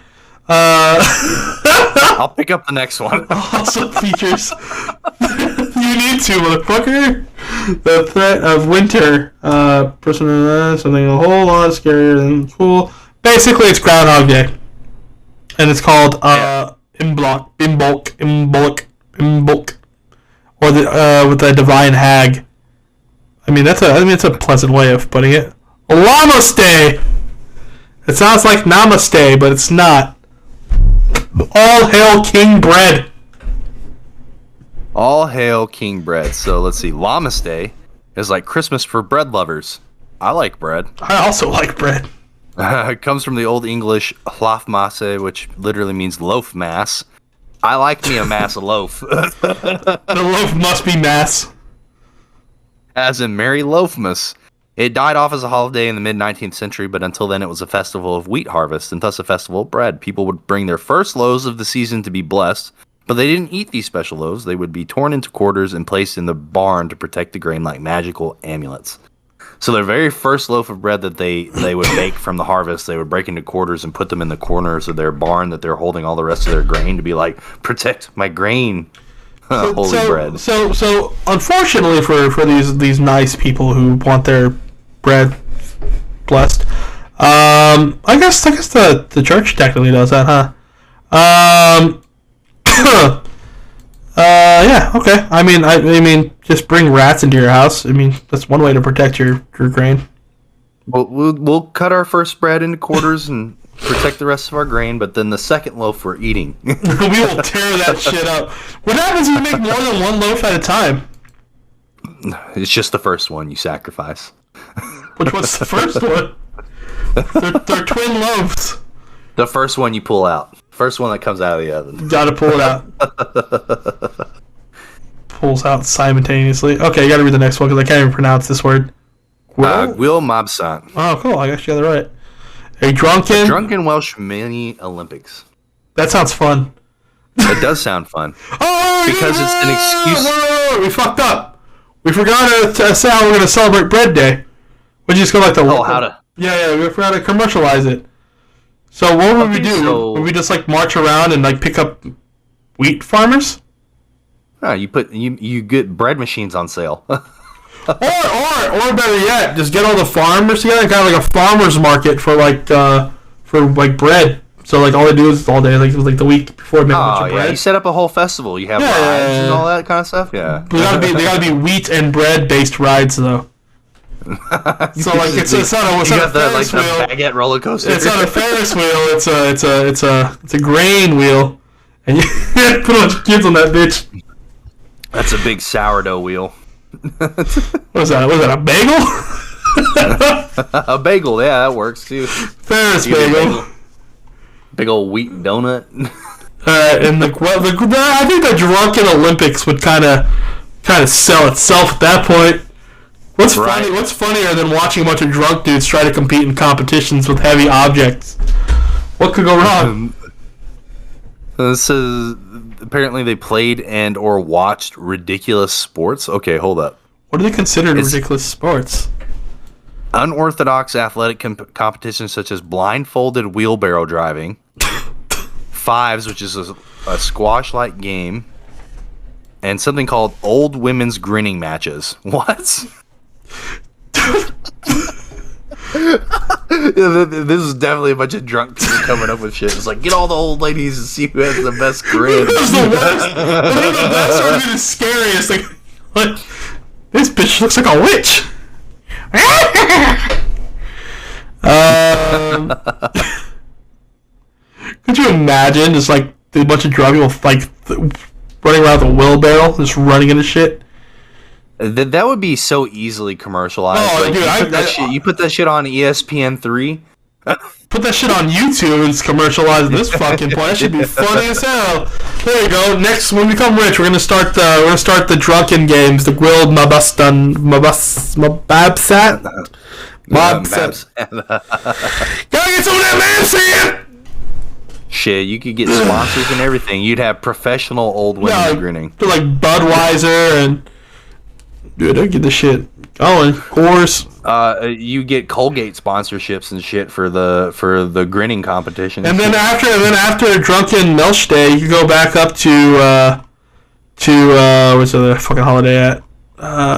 I'll pick up the next one. Also features you need to, motherfucker. The threat of winter. Something a whole lot scarier than cool. Basically, it's Groundhog Day, and it's called Imbolc, or with the Divine Hag. I mean, it's a pleasant way of putting it. Llamas Day. It sounds like Namaste, but it's not. All hail King Bread. All hail King Bread. So let's see. Llamas Day is like Christmas for bread lovers. I like bread. I also like bread. It comes from the Old English hlafmasse, which literally means loaf mass. I like me a mass of loaf. The loaf must be mass. As in Merry Loafmas. It died off as a holiday in the mid-19th century, but until then it was a festival of wheat harvest, and thus a festival of bread. People would bring their first loaves of the season to be blessed, but they didn't eat these special loaves. They would be torn into quarters and placed in the barn to protect the grain like magical amulets. So their very first loaf of bread that they would bake from the harvest, they would break into quarters and put them in the corners of their barn that they're holding all the rest of their grain to be like, protect my grain. Holy bread. So unfortunately for these nice people who want their bread blessed, I guess the church technically does that, huh? Yeah, okay. I mean, just bring rats into your house. I mean, that's one way to protect your grain. We'll cut our first bread into quarters and protect the rest of our grain, but then the second loaf we're eating. We will tear that shit up. What happens if you make more than one loaf at a time? It's just the first one you sacrifice. Which was the first one? They're twin loaves. The first one you pull out. First one that comes out of the oven. You gotta pull it out. Pulls out simultaneously. Okay, you gotta read the next one because I can't even pronounce this word. Will Mobsant. Oh, cool. I guess you got it right. A drunken Welsh mini Olympics. That sounds fun. It does sound fun. Because it's an excuse. Wait, we fucked up. We forgot to say how we're going to celebrate Bread Day. We just go like the... how to... Yeah, we forgot to commercialize it. So what would we do? Would we just like march around and like pick up wheat farmers? No, you get bread machines on sale. or better yet, just get all the farmers together, kind of like a farmers market for bread. So like all they do is all day, like the week before make a bunch of bread. You set up a whole festival. You have rides and all that kind of stuff. Yeah, they gotta be wheat and bread based rides though. So like it's not a Ferris wheel. The baguette roller coaster. It's not a Ferris wheel. It's a grain wheel, and you put a bunch of kids on that bitch. That's a big sourdough wheel. What is that? Was that a bagel? A bagel, yeah, that works too. Ferris bagel. Big old wheat donut. And I think the Drunken Olympics would kind of kind of sell itself at that point. What's funny? What's funnier than watching a bunch of drunk dudes try to compete in competitions with heavy objects? What could go wrong? This is apparently they played and or watched ridiculous sports. Okay, hold up. What are they considered ridiculous sports? Unorthodox athletic competitions such as blindfolded wheelbarrow driving, fives, which is a squash-like game, and something called old women's grinning matches. What? This is definitely a bunch of drunk people coming up with shit. It's like, get all the old ladies and see who has the best grin. That's the worst. The best or the scariest. Like, what? This bitch looks like a witch. Could you imagine just like a bunch of drunk people like running around with a wheelbarrow, just running into shit? That would be so easily commercialized. Oh, like, dude, you put that shit on ESPN3. Put that shit on YouTube and commercialize this fucking point. That should be funny as hell. There you go. Next, when we become rich, we're gonna start the drunken games, the grilled mababsat. Gotta get some of that Sam. Shit, you could get sponsors and everything. You'd have professional old women grinning. They're like Budweiser and dude, I get the shit going. Of course. You get Colgate sponsorships and shit for the grinning competition. And then after a drunken Melch day, you go back up to where's the fucking holiday at?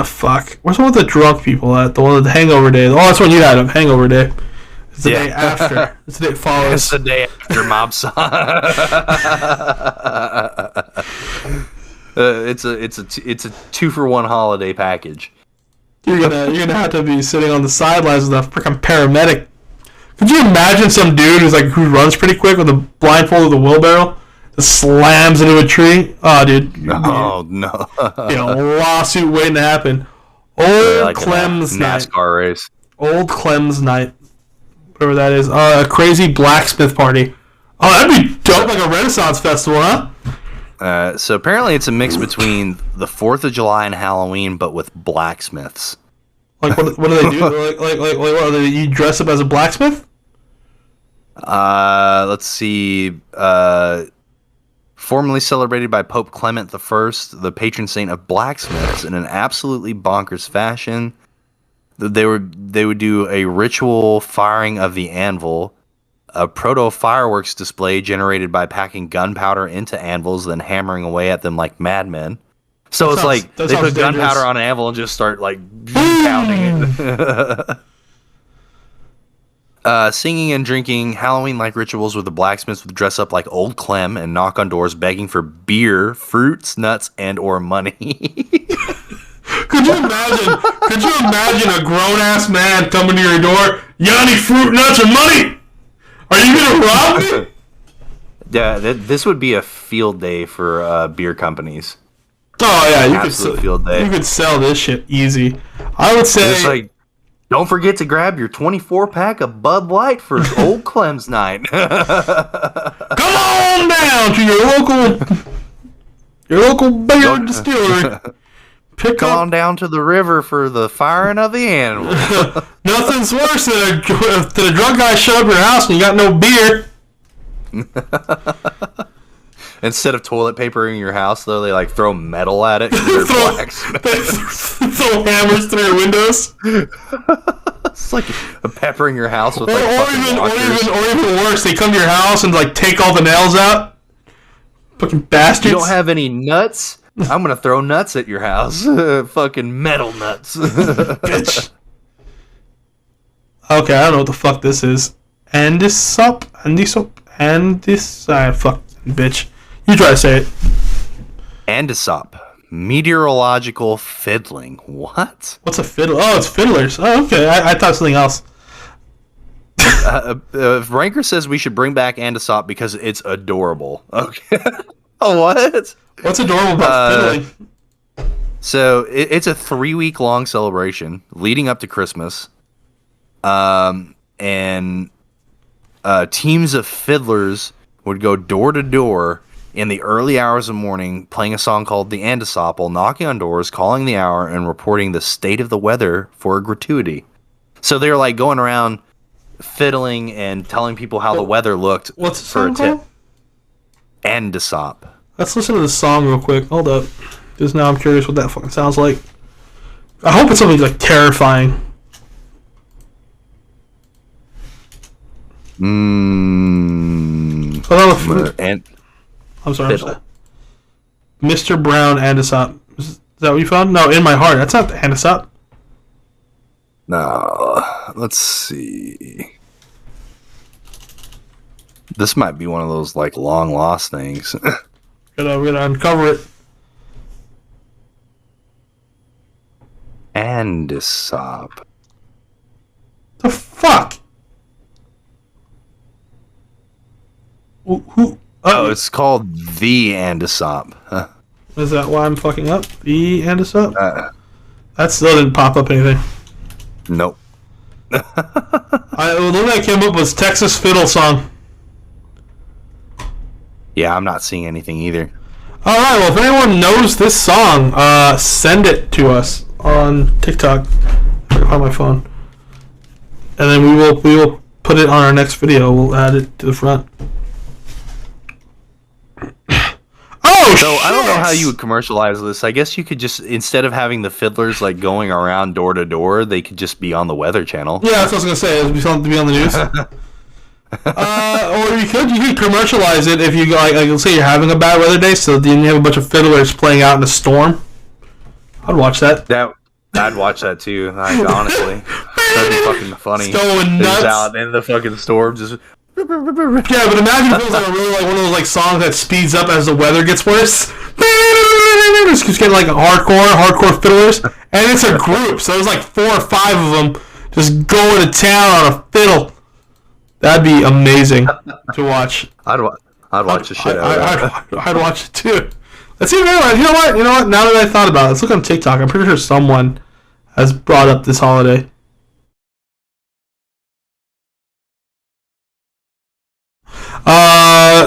Fuck. Where's the one with the drunk people at? The one with the hangover day. Oh, that's when you had a hangover day. It's the day after. It's the day it follows. It's the day after Mob Song. It's a 2-for-1 holiday package. You're gonna have to be sitting on the sidelines with a freaking paramedic. Could you imagine some dude who runs pretty quick with a blindfold of the wheelbarrow, just slams into a tree? Oh, dude. Oh no. A lawsuit waiting to happen. Old Clem's night. NASCAR race. Old Clem's night. Whatever that is. A crazy blacksmith party. Oh, that'd be dope, like a Renaissance festival, huh? So apparently it's a mix between the 4th of July and Halloween, but with blacksmiths. Like, what do they do? like what, you dress up as a blacksmith? Let's see. Formerly celebrated by Pope Clement I, the patron saint of blacksmiths, in an absolutely bonkers fashion. They would do a ritual firing of the anvil, a proto-fireworks display generated by packing gunpowder into anvils, then hammering away at them like madmen. So it's like they put gunpowder on an anvil and just start like pounding it. Singing and drinking Halloween-like rituals with the blacksmiths would dress up like Old Clem and knock on doors begging for beer, fruits, nuts, and or money. Could you imagine a grown-ass man coming to your door? You got any fruit, nuts, or money? Are you gonna rob me? Yeah, this would be a field day for beer companies. Oh yeah, you could sell this shit easy. I would say it's like, don't forget to grab your 24-pack of Bud Light for Old Clem's night. Come on down to your local beer distillery. Come on down to the river for the firing of the animal. Nothing's worse than a drunk guy show up at your house and you got no beer. Instead of toilet paper in your house, though, they like throw metal at it. Throw hammers through your windows. It's like peppering your house with or even worse, they come to your house and like take all the nails out. Fucking bastards! You don't have any nuts? I'm gonna throw nuts at your house. Fucking metal nuts. Bitch. Okay, I don't know what the fuck this is. Fuck, bitch. You try to say it. Andesop. Meteorological fiddling. What? What's a fiddle? Oh, it's fiddlers. Oh, okay. I thought something else. Ranker says we should bring back Andesop because it's adorable. Okay. Oh, what? What's adorable about fiddling? So it's a 3-week-long celebration leading up to Christmas. And teams of fiddlers would go door to door in the early hours of morning, playing a song called The Andesopple, knocking on doors, calling the hour, and reporting the state of the weather for a gratuity. So they're like going around fiddling and telling people how the weather looked. What's the song called? Andesop. Let's listen to the song real quick. Hold up. Because now I'm curious what that fucking sounds like. I hope it's something like terrifying. I'm sorry. Mr. Brown Andesop. Is that what you found? No, In My Heart. That's not the Andesop. No. Let's see. This might be one of those like long lost things. We're gonna uncover it. Andesop. The fuck? Who? Oh, it's called The Andesop. Huh. Is that why I'm fucking up? The Andesop? That still didn't pop up anything. Nope. The one that came up was Texas Fiddle Song. Yeah, I'm not seeing anything either. Alright, well, if anyone knows this song, send it to us on TikTok. I can find my phone. And then we will put it on our next video. We'll add it to the front. Oh, so I don't know how you would commercialize this. I guess you could just, instead of having the fiddlers like going around door to door, they could just be on the Weather Channel. Yeah, that's what I was gonna say. It'd be something to be on the news. Or you could commercialize it if you like let's say you're having a bad weather day, so then you have a bunch of fiddlers playing out in a storm. I'd watch that. I'd watch that too. Like, honestly, that'd be fucking funny. It's going nuts out in the fucking storm, just. Yeah, but imagine if it was like really like one of those like songs that speeds up as the weather gets worse. Just keeps getting like hardcore fiddlers, and it's a group, so there's like 4 or 5 of them just going to town on a fiddle. That'd be amazing to watch. I'd watch the shit out of that. I'd watch it too. Let's see. You know what? Now that I thought about it, let's look on TikTok. I'm pretty sure someone has brought up this holiday.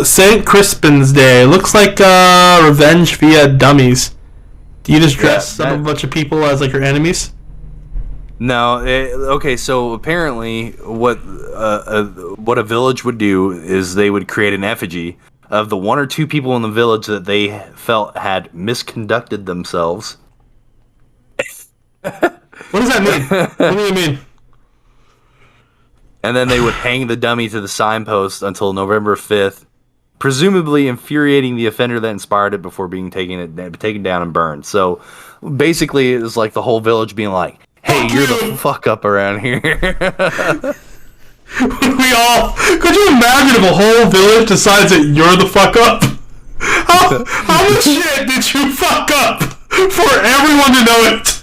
St. Crispin's Day. Looks like revenge via dummies. Do you just dress up a bunch of people as like your enemies? No. Okay, so apparently what a village would do is they would create an effigy of the 1 or 2 people in the village that they felt had misconducted themselves. What does that mean? What do you mean? And then they would hang the dummy to the signpost until November 5th, presumably infuriating the offender that inspired it before being taken down and burned. So basically, it's like the whole village being like, "Hey, you're the fuck up around here." Could you imagine if a whole village decides that you're the fuck up? How much shit did you fuck up for everyone to know it?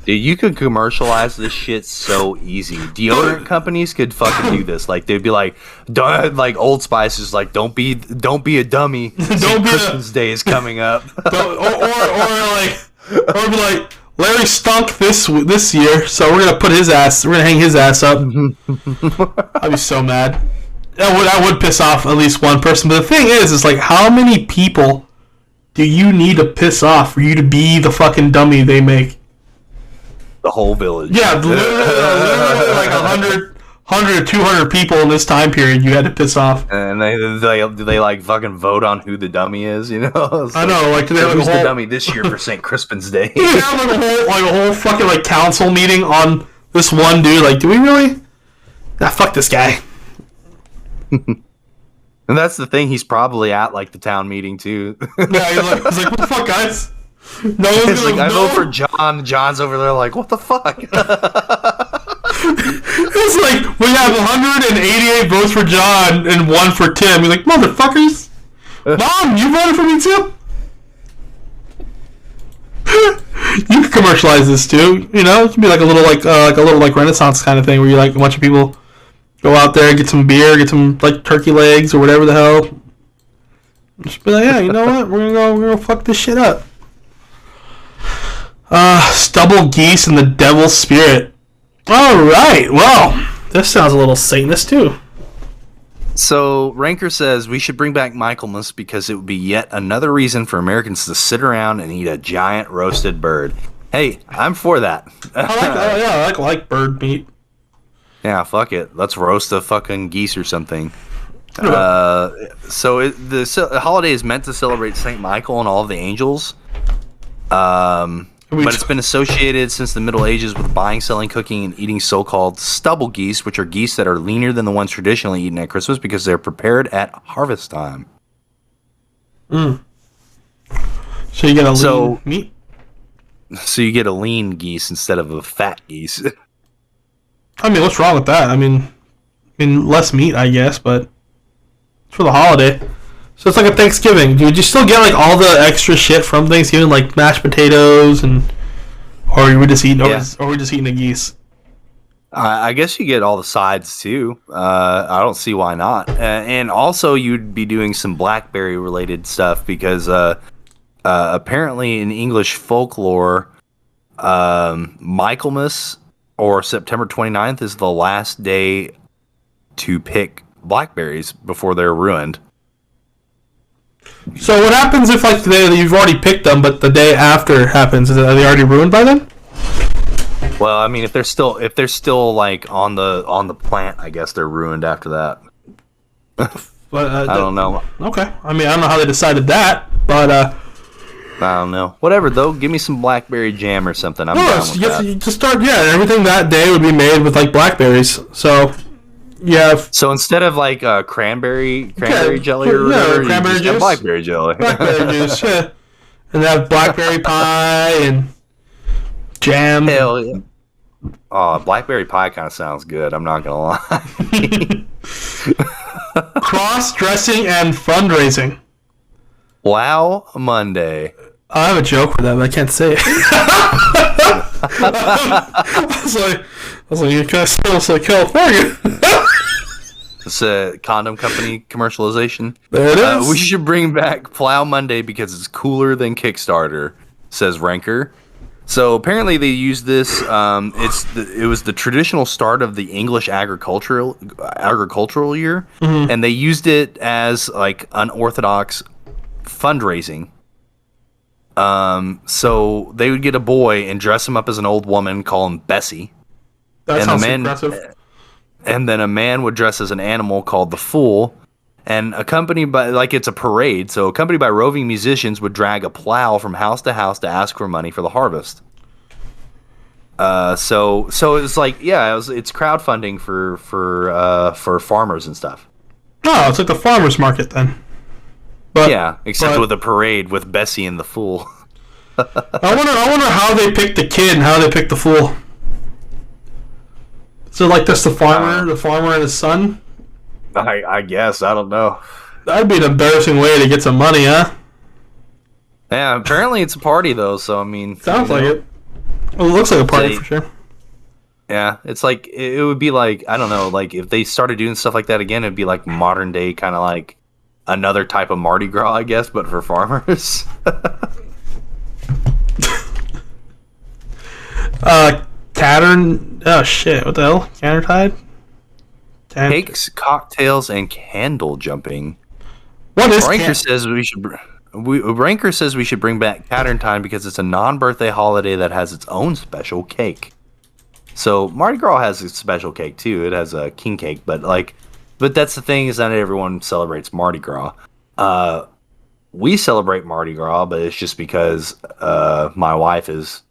Dude, you could commercialize this shit so easy. Deodorant companies could fucking do this. Like they'd be like, like Old Spice is like, don't be a dummy. Christmas Day is coming up. or be like, Larry stunk this year, so we're gonna hang his ass up. I'd be so mad. That would piss off at least one person. But the thing is like, how many people do you need to piss off for you to be the fucking dummy they make? The whole village. Yeah, literally like 100 or 200 people in this time period you had to piss off. And they like fucking vote on who the dummy is, you know? I know, like, do they have who's the dummy this year for St. Crispin's Day? Do they have like a whole fucking like council meeting on this one dude? Like, do we really? Nah, fuck this guy. And that's the thing, he's probably at like the town meeting too. Yeah, he's like, what the fuck, guys? No one's like, I vote for John. John's over there like, what the fuck? It's like, we have 188 votes for John and 1 for Tim. You're like, motherfuckers. Mom, you voted for me too? You can commercialize this too. You know, it can be like a little Renaissance kind of thing where you like a bunch of people go out there, get some beer, get some like turkey legs or whatever the hell. Just be like, yeah, you know what? We're gonna fuck this shit up. Stubble geese and the devil's spirit. Alright, well, this sounds a little Satanist too. So Ranker says we should bring back Michaelmas because it would be yet another reason for Americans to sit around and eat a giant roasted bird. Hey, I'm for that. I like bird meat. Yeah, fuck it. Let's roast a fucking geese or something. The holiday is meant to celebrate Saint Michael and all of the angels. But it's been associated since the Middle Ages with buying, selling, cooking, and eating so-called stubble geese, which are geese that are leaner than the ones traditionally eaten at Christmas because they're prepared at harvest time. So you get a lean meat? So you get a lean geese instead of a fat geese. I mean, what's wrong with that? I mean, less meat, I guess, but it's for the holiday. So it's like a Thanksgiving. Dude, you still get like all the extra shit from Thanksgiving, like mashed potatoes, or are we just eating a geese? I guess you get all the sides too. I don't see why not. And also, you'd be doing some blackberry related stuff because apparently in English folklore, Michaelmas or September 29th is the last day to pick blackberries before they're ruined. So what happens if like you've already picked them, but the day after happens? Are they already ruined by then? Well, I mean, if they're still like on the plant, I guess they're ruined after that. But, I don't know. Okay, I mean, I don't know how they decided that, but I don't know. Whatever though, give me some blackberry jam or something. I'm down with that. You just start. Yeah, everything that day would be made with like blackberries. So. Yeah. So instead of like cranberry jelly or whatever, cranberry juice, blackberry jelly. Blackberry juice, yeah. And they have blackberry pie and jam. Hell yeah. Oh, blackberry pie kind of sounds good. I'm not gonna lie. Cross-dressing and fundraising. Wow, Monday. I have a joke for that, but I can't say it. I was like, you kind of sounds like California. It's a condom company commercialization. There it is. We should bring back Plow Monday because it's cooler than Kickstarter, says Ranker. So apparently they used this. It was the traditional start of the English agricultural year, and they used it as like unorthodox fundraising. So they would get a boy and dress him up as an old woman, call him Bessie. That sounds impressive. And then a man would dress as an animal called the Fool, and accompanied by, like, it's a parade, so accompanied by roving musicians would drag a plow from house to house to ask for money for the harvest. So it's like, yeah, it's crowdfunding for farmers and stuff. Oh, it's like the farmers market then. Except with a parade with Bessie and the Fool. I wonder how they picked the kid and how they picked the fool. So like this, the farmer and his son. I guess, I don't know. That'd be an embarrassing way to get some money, huh? Yeah, apparently it's a party though. So I mean, sounds like it. Well, it looks like a party for sure. Yeah, it's like it would be like, I don't know, like if they started doing stuff like that again, it'd be like modern day, kind of like another type of Mardi Gras, I guess, but for farmers. Oh shit! What the hell? Cantertide? Cakes, cocktails, and candle jumping. What is Ranker says we should. Ranker says we should bring back Time because it's a non-birthday holiday that has its own special cake. So Mardi Gras has a special cake too. It has a king cake, but that's the thing, is not everyone celebrates Mardi Gras. We celebrate Mardi Gras, but it's just because my wife is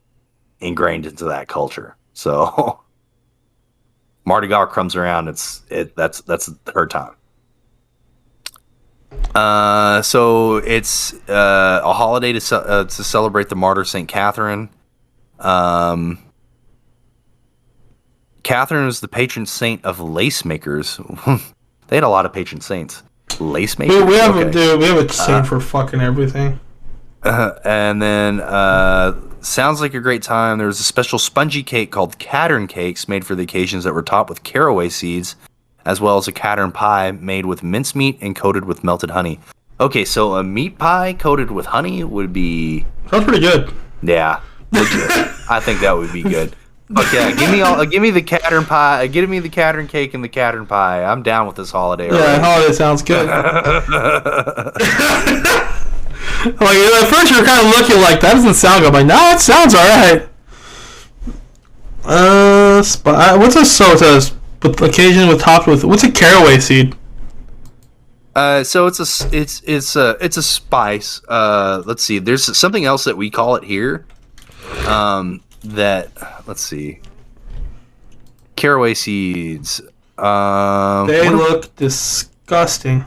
ingrained into that culture. So Mardi Gras comes around, that's her time. So it's a holiday to celebrate the martyr Saint Catherine. Catherine was the patron saint of lace makers. They had a lot of patron saints. Lace makers. We have a saint for fucking everything. And then sounds like a great time. There was a special spongy cake called Cattern cakes made for the occasions that were topped with caraway seeds, as well as a Cattern pie made with mincemeat and coated with melted honey. Okay, so a meat pie coated with honey would be... Sounds pretty good. Yeah, legit. I think that would be good. Fuck yeah, give me the Cattern pie, give me the Cattern cake and the Cattern pie. I'm down with this holiday. Yeah, holiday sounds good. Like at first you were kind of looking like that doesn't sound good. I'm like, no, it sounds alright. What's a soda with occasion with topped with what's a caraway seed? So it's a spice. Let's see. There's something else that we call it here. Let's see. Caraway seeds. They look disgusting.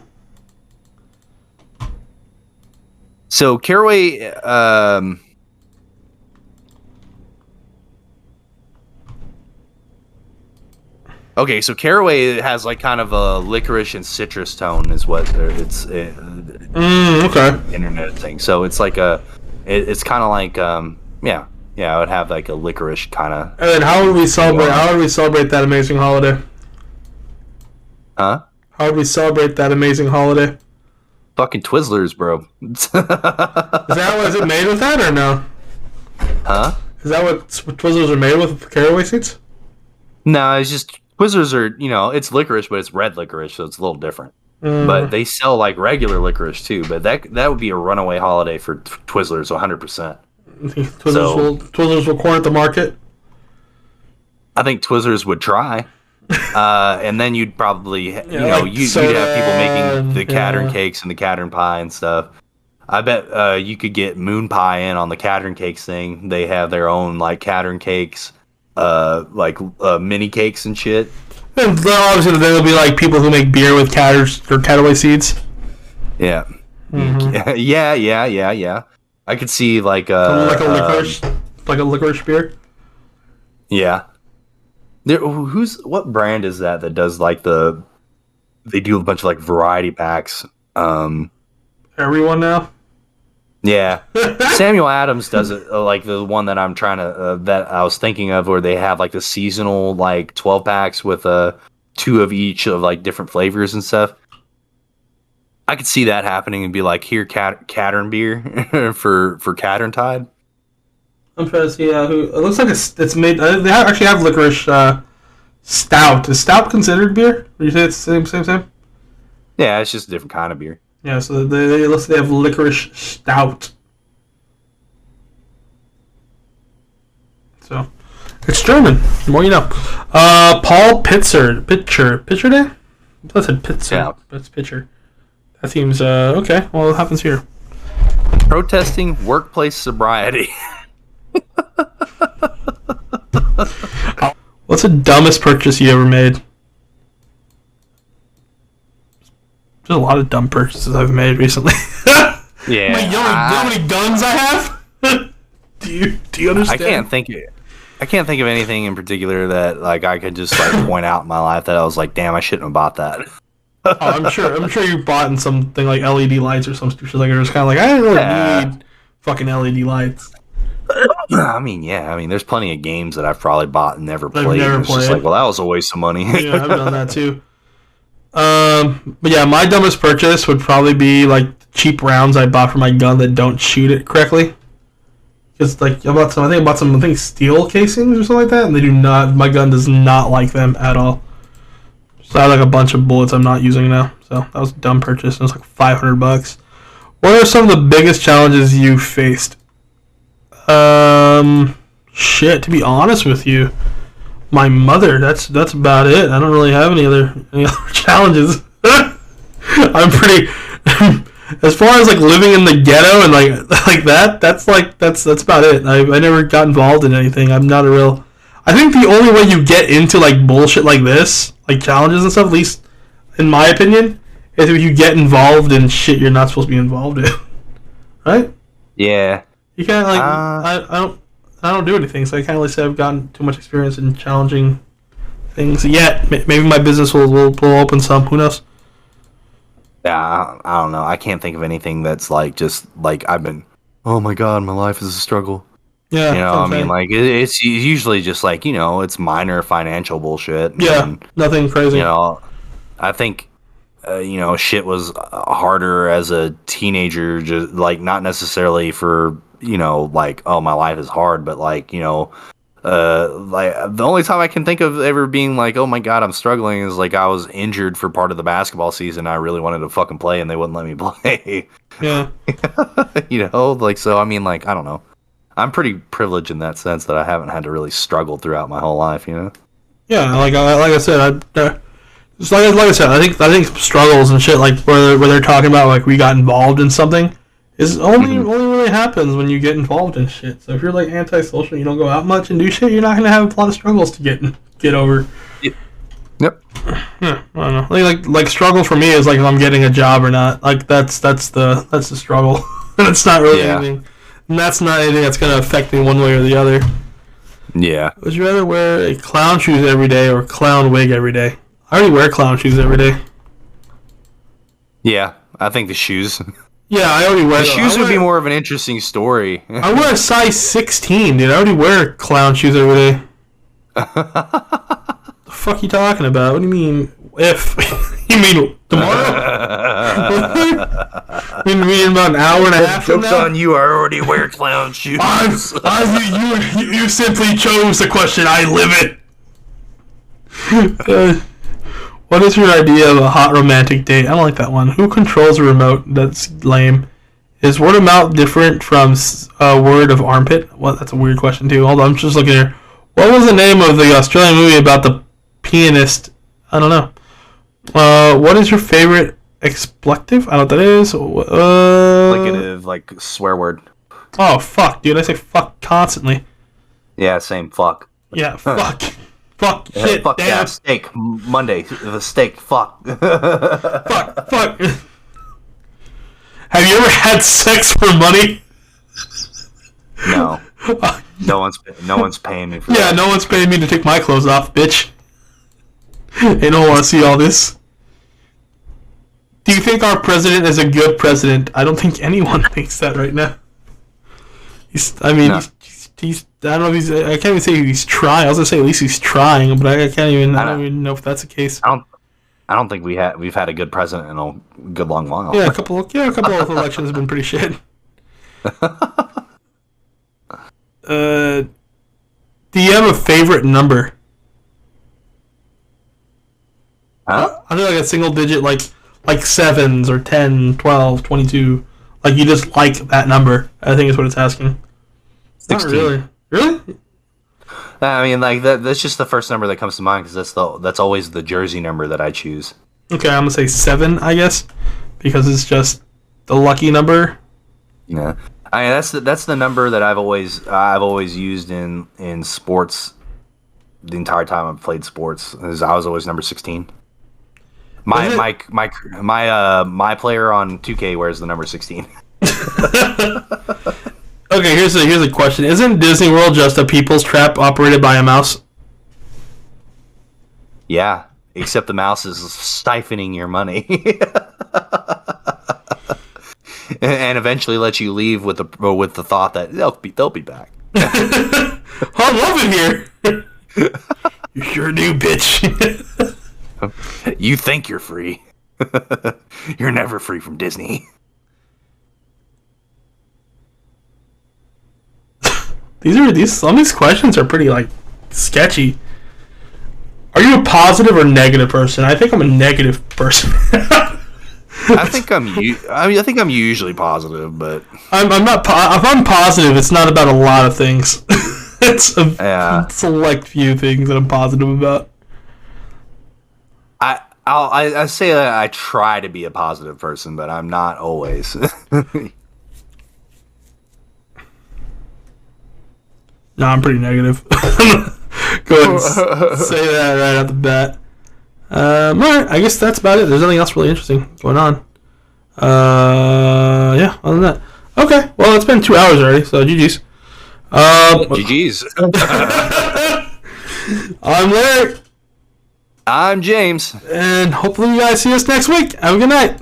So caraway. Okay, so caraway has like kind of a licorice and citrus tone, is what okay. Internet thing. So it's like it's kind of like yeah, it would have like a licorice kind of. And then how would we celebrate? How would we celebrate that amazing holiday? Huh? How would we celebrate that amazing holiday? Fucking Twizzlers, bro. Is it made with that or no? Huh? Is that what Twizzlers are made with caraway seeds? No, it's just Twizzlers are, it's licorice, but it's red licorice, so it's a little different. But they sell like regular licorice too. But that would be a runaway holiday for Twizzlers, 100%. Twizzlers will corner the market. I think Twizzlers would try, and then you'd probably, you'd have people making the Cattern cakes and the Cattern pie and stuff. I bet you could get Moon Pie in on the Cattern cakes thing. They have their own like Cattern cakes. Mini cakes and shit. And obviously there'll be like people who make beer with caraway seeds. Yeah. Mm-hmm. Yeah. I could see like a licorice beer. Yeah. What brand is that does like they do a bunch of like variety packs. Everyone now. Yeah, Samuel Adams does it like the one that I'm trying to that I was thinking of, where they have like the seasonal like 12 packs with 2 of each of like different flavors and stuff. I could see that happening and be like, here, Cattern beer for Cattern Tide. I'm trying to see who. It looks like it's made. They actually have licorice stout. Is stout considered beer? Would you say it's the same? Yeah, it's just a different kind of beer. Yeah, so they have licorice stout. So it's German. The more you know. Paul Pitzer Day. I said Pitzer. Yeah. That's Pitcher. That seems okay. Well, what happens here? Protesting workplace sobriety. What's the dumbest purchase you ever made? There's a lot of dumb purchases I've made recently. Yeah. Like, you know how many guns I have? Do you understand? I can't think of anything in particular that like I could just like point out in my life that I was like, damn, I shouldn't have bought that. I'm sure you bought in something like LED lights or some stupid like it was kind of like I didn't really need fucking LED lights. I mean, there's plenty of games that I've probably bought and never played. It's just like, well, that was a waste of money. Yeah, I've done that too. But yeah, my dumbest purchase would probably be like cheap rounds I bought for my gun that don't shoot it correctly. Because like I bought some steel casings or something like that, and they do not. My gun does not like them at all. So I have like a bunch of bullets I'm not using now. So that was a dumb purchase. It was like $500. What are some of the biggest challenges you faced? Shit. To be honest with you, my mother. That's about it. I don't really have any other challenges. I'm pretty. As far as like living in the ghetto and like that, that's about it. I never got involved in anything. I'm not a real. I think the only way you get into like bullshit like this, like challenges and stuff, at least in my opinion, is if you get involved in shit you're not supposed to be involved in. Right? Yeah. You can't like I don't do anything, so I can't really say I've gotten too much experience in challenging things yet. Maybe my business will open some. Who knows? Yeah, I don't know. I can't think of anything that's like just like I've been. Oh my god, my life is a struggle. Yeah, I mean, like it's usually just like it's minor financial bullshit. Yeah, and, nothing crazy. I think shit was harder as a teenager, just like not necessarily for like, oh, my life is hard, but like like the only time I can think of ever being like, oh my god, I'm struggling is like I was injured for part of the basketball season. I really wanted to fucking play and they wouldn't let me play. Yeah. You know, like, so I mean, like, I don't know. I'm pretty privileged in that sense that I haven't had to really struggle throughout my whole life, you know. Yeah, like I said, just like I said, I think struggles and shit like where they're talking about like we got involved in something is only really happens when you get involved in shit. So if you're like antisocial, you don't go out much and do shit, you're not gonna have a lot of struggles to get over. Yep. Yeah, I don't know. Like struggle for me is like if I'm getting a job or not. Like that's the struggle. That's not really anything. And that's not anything that's gonna affect me one way or the other. Yeah. Would you rather wear a clown shoes every day or clown wig every day? I already wear clown shoes every day. Yeah, I think the shoes. Yeah, I already wear the shoes. Would be more of an interesting story. I wear a size 16, dude. I already wear clown shoes every day. The fuck you talking about? What do you mean? If you mean tomorrow? You mean about an hour and a half from now? Joke's on you. I already wear clown shoes. You simply chose the question. I live it. What is your idea of a hot romantic date? I don't like that one. Who controls the remote? That's lame. Is word of mouth different from word of armpit? Well, that's a weird question too. Hold on, I'm just looking here. What was the name of the Australian movie about the pianist? I don't know. What is your favorite expletive? I don't know what that is. Explicative, like swear word. Oh, fuck, dude. I say fuck constantly. Yeah, same fuck. Yeah, fuck. Fuck, shit, fuck damn. Yeah, steak. Monday, the steak, fuck. Fuck. Have you ever had sex for money? No. No one's paying me for that. Yeah, no one's paying me to take my clothes off, bitch. They don't want to see all this. Do you think our president is a good president? I don't think anyone thinks that right now. He's I don't know if he's. I can't even say he's trying. I was gonna say at least he's trying, but I don't even know if that's the case. I don't think we've had a good president in a good long while. Yeah, a couple of elections have been pretty shit. Do you have a favorite number? Huh? I think like a single digit, like 7s or 10, 12, 22. Like you just like that number. I think is what it's asking. 16. Not really. Really? I mean, like that's just the first number that comes to mind because that's always the jersey number that I choose. Okay, I'm gonna say 7, I guess, because it's just the lucky number. Yeah, I mean that's the number that I've always used in sports. The entire time I've played sports, I was always number 16. My player on 2K wears the number 16. Okay, here's a question. Isn't Disney World just a people's trap operated by a mouse? Yeah, except the mouse is siphoning your money. And eventually let you leave with the thought that they'll be back. I love it here. You sure do, bitch. You think you're free. You're never free from Disney. Some of these questions are pretty like sketchy. Are you a positive or negative person? I think I'm a negative person. I think I'm usually positive, but I'm not. If I'm positive, it's not about a lot of things. It's a select few things that I'm positive about. I say that I try to be a positive person, but I'm not always. No, I'm pretty negative. Go ahead and say that right off the bat. Alright, I guess that's about it. There's nothing else really interesting going on. Yeah, other than that. Okay, well, it's been 2 hours already, so GG's. GG's. I'm Larry. I'm James. And hopefully you guys see us next week. Have a good night.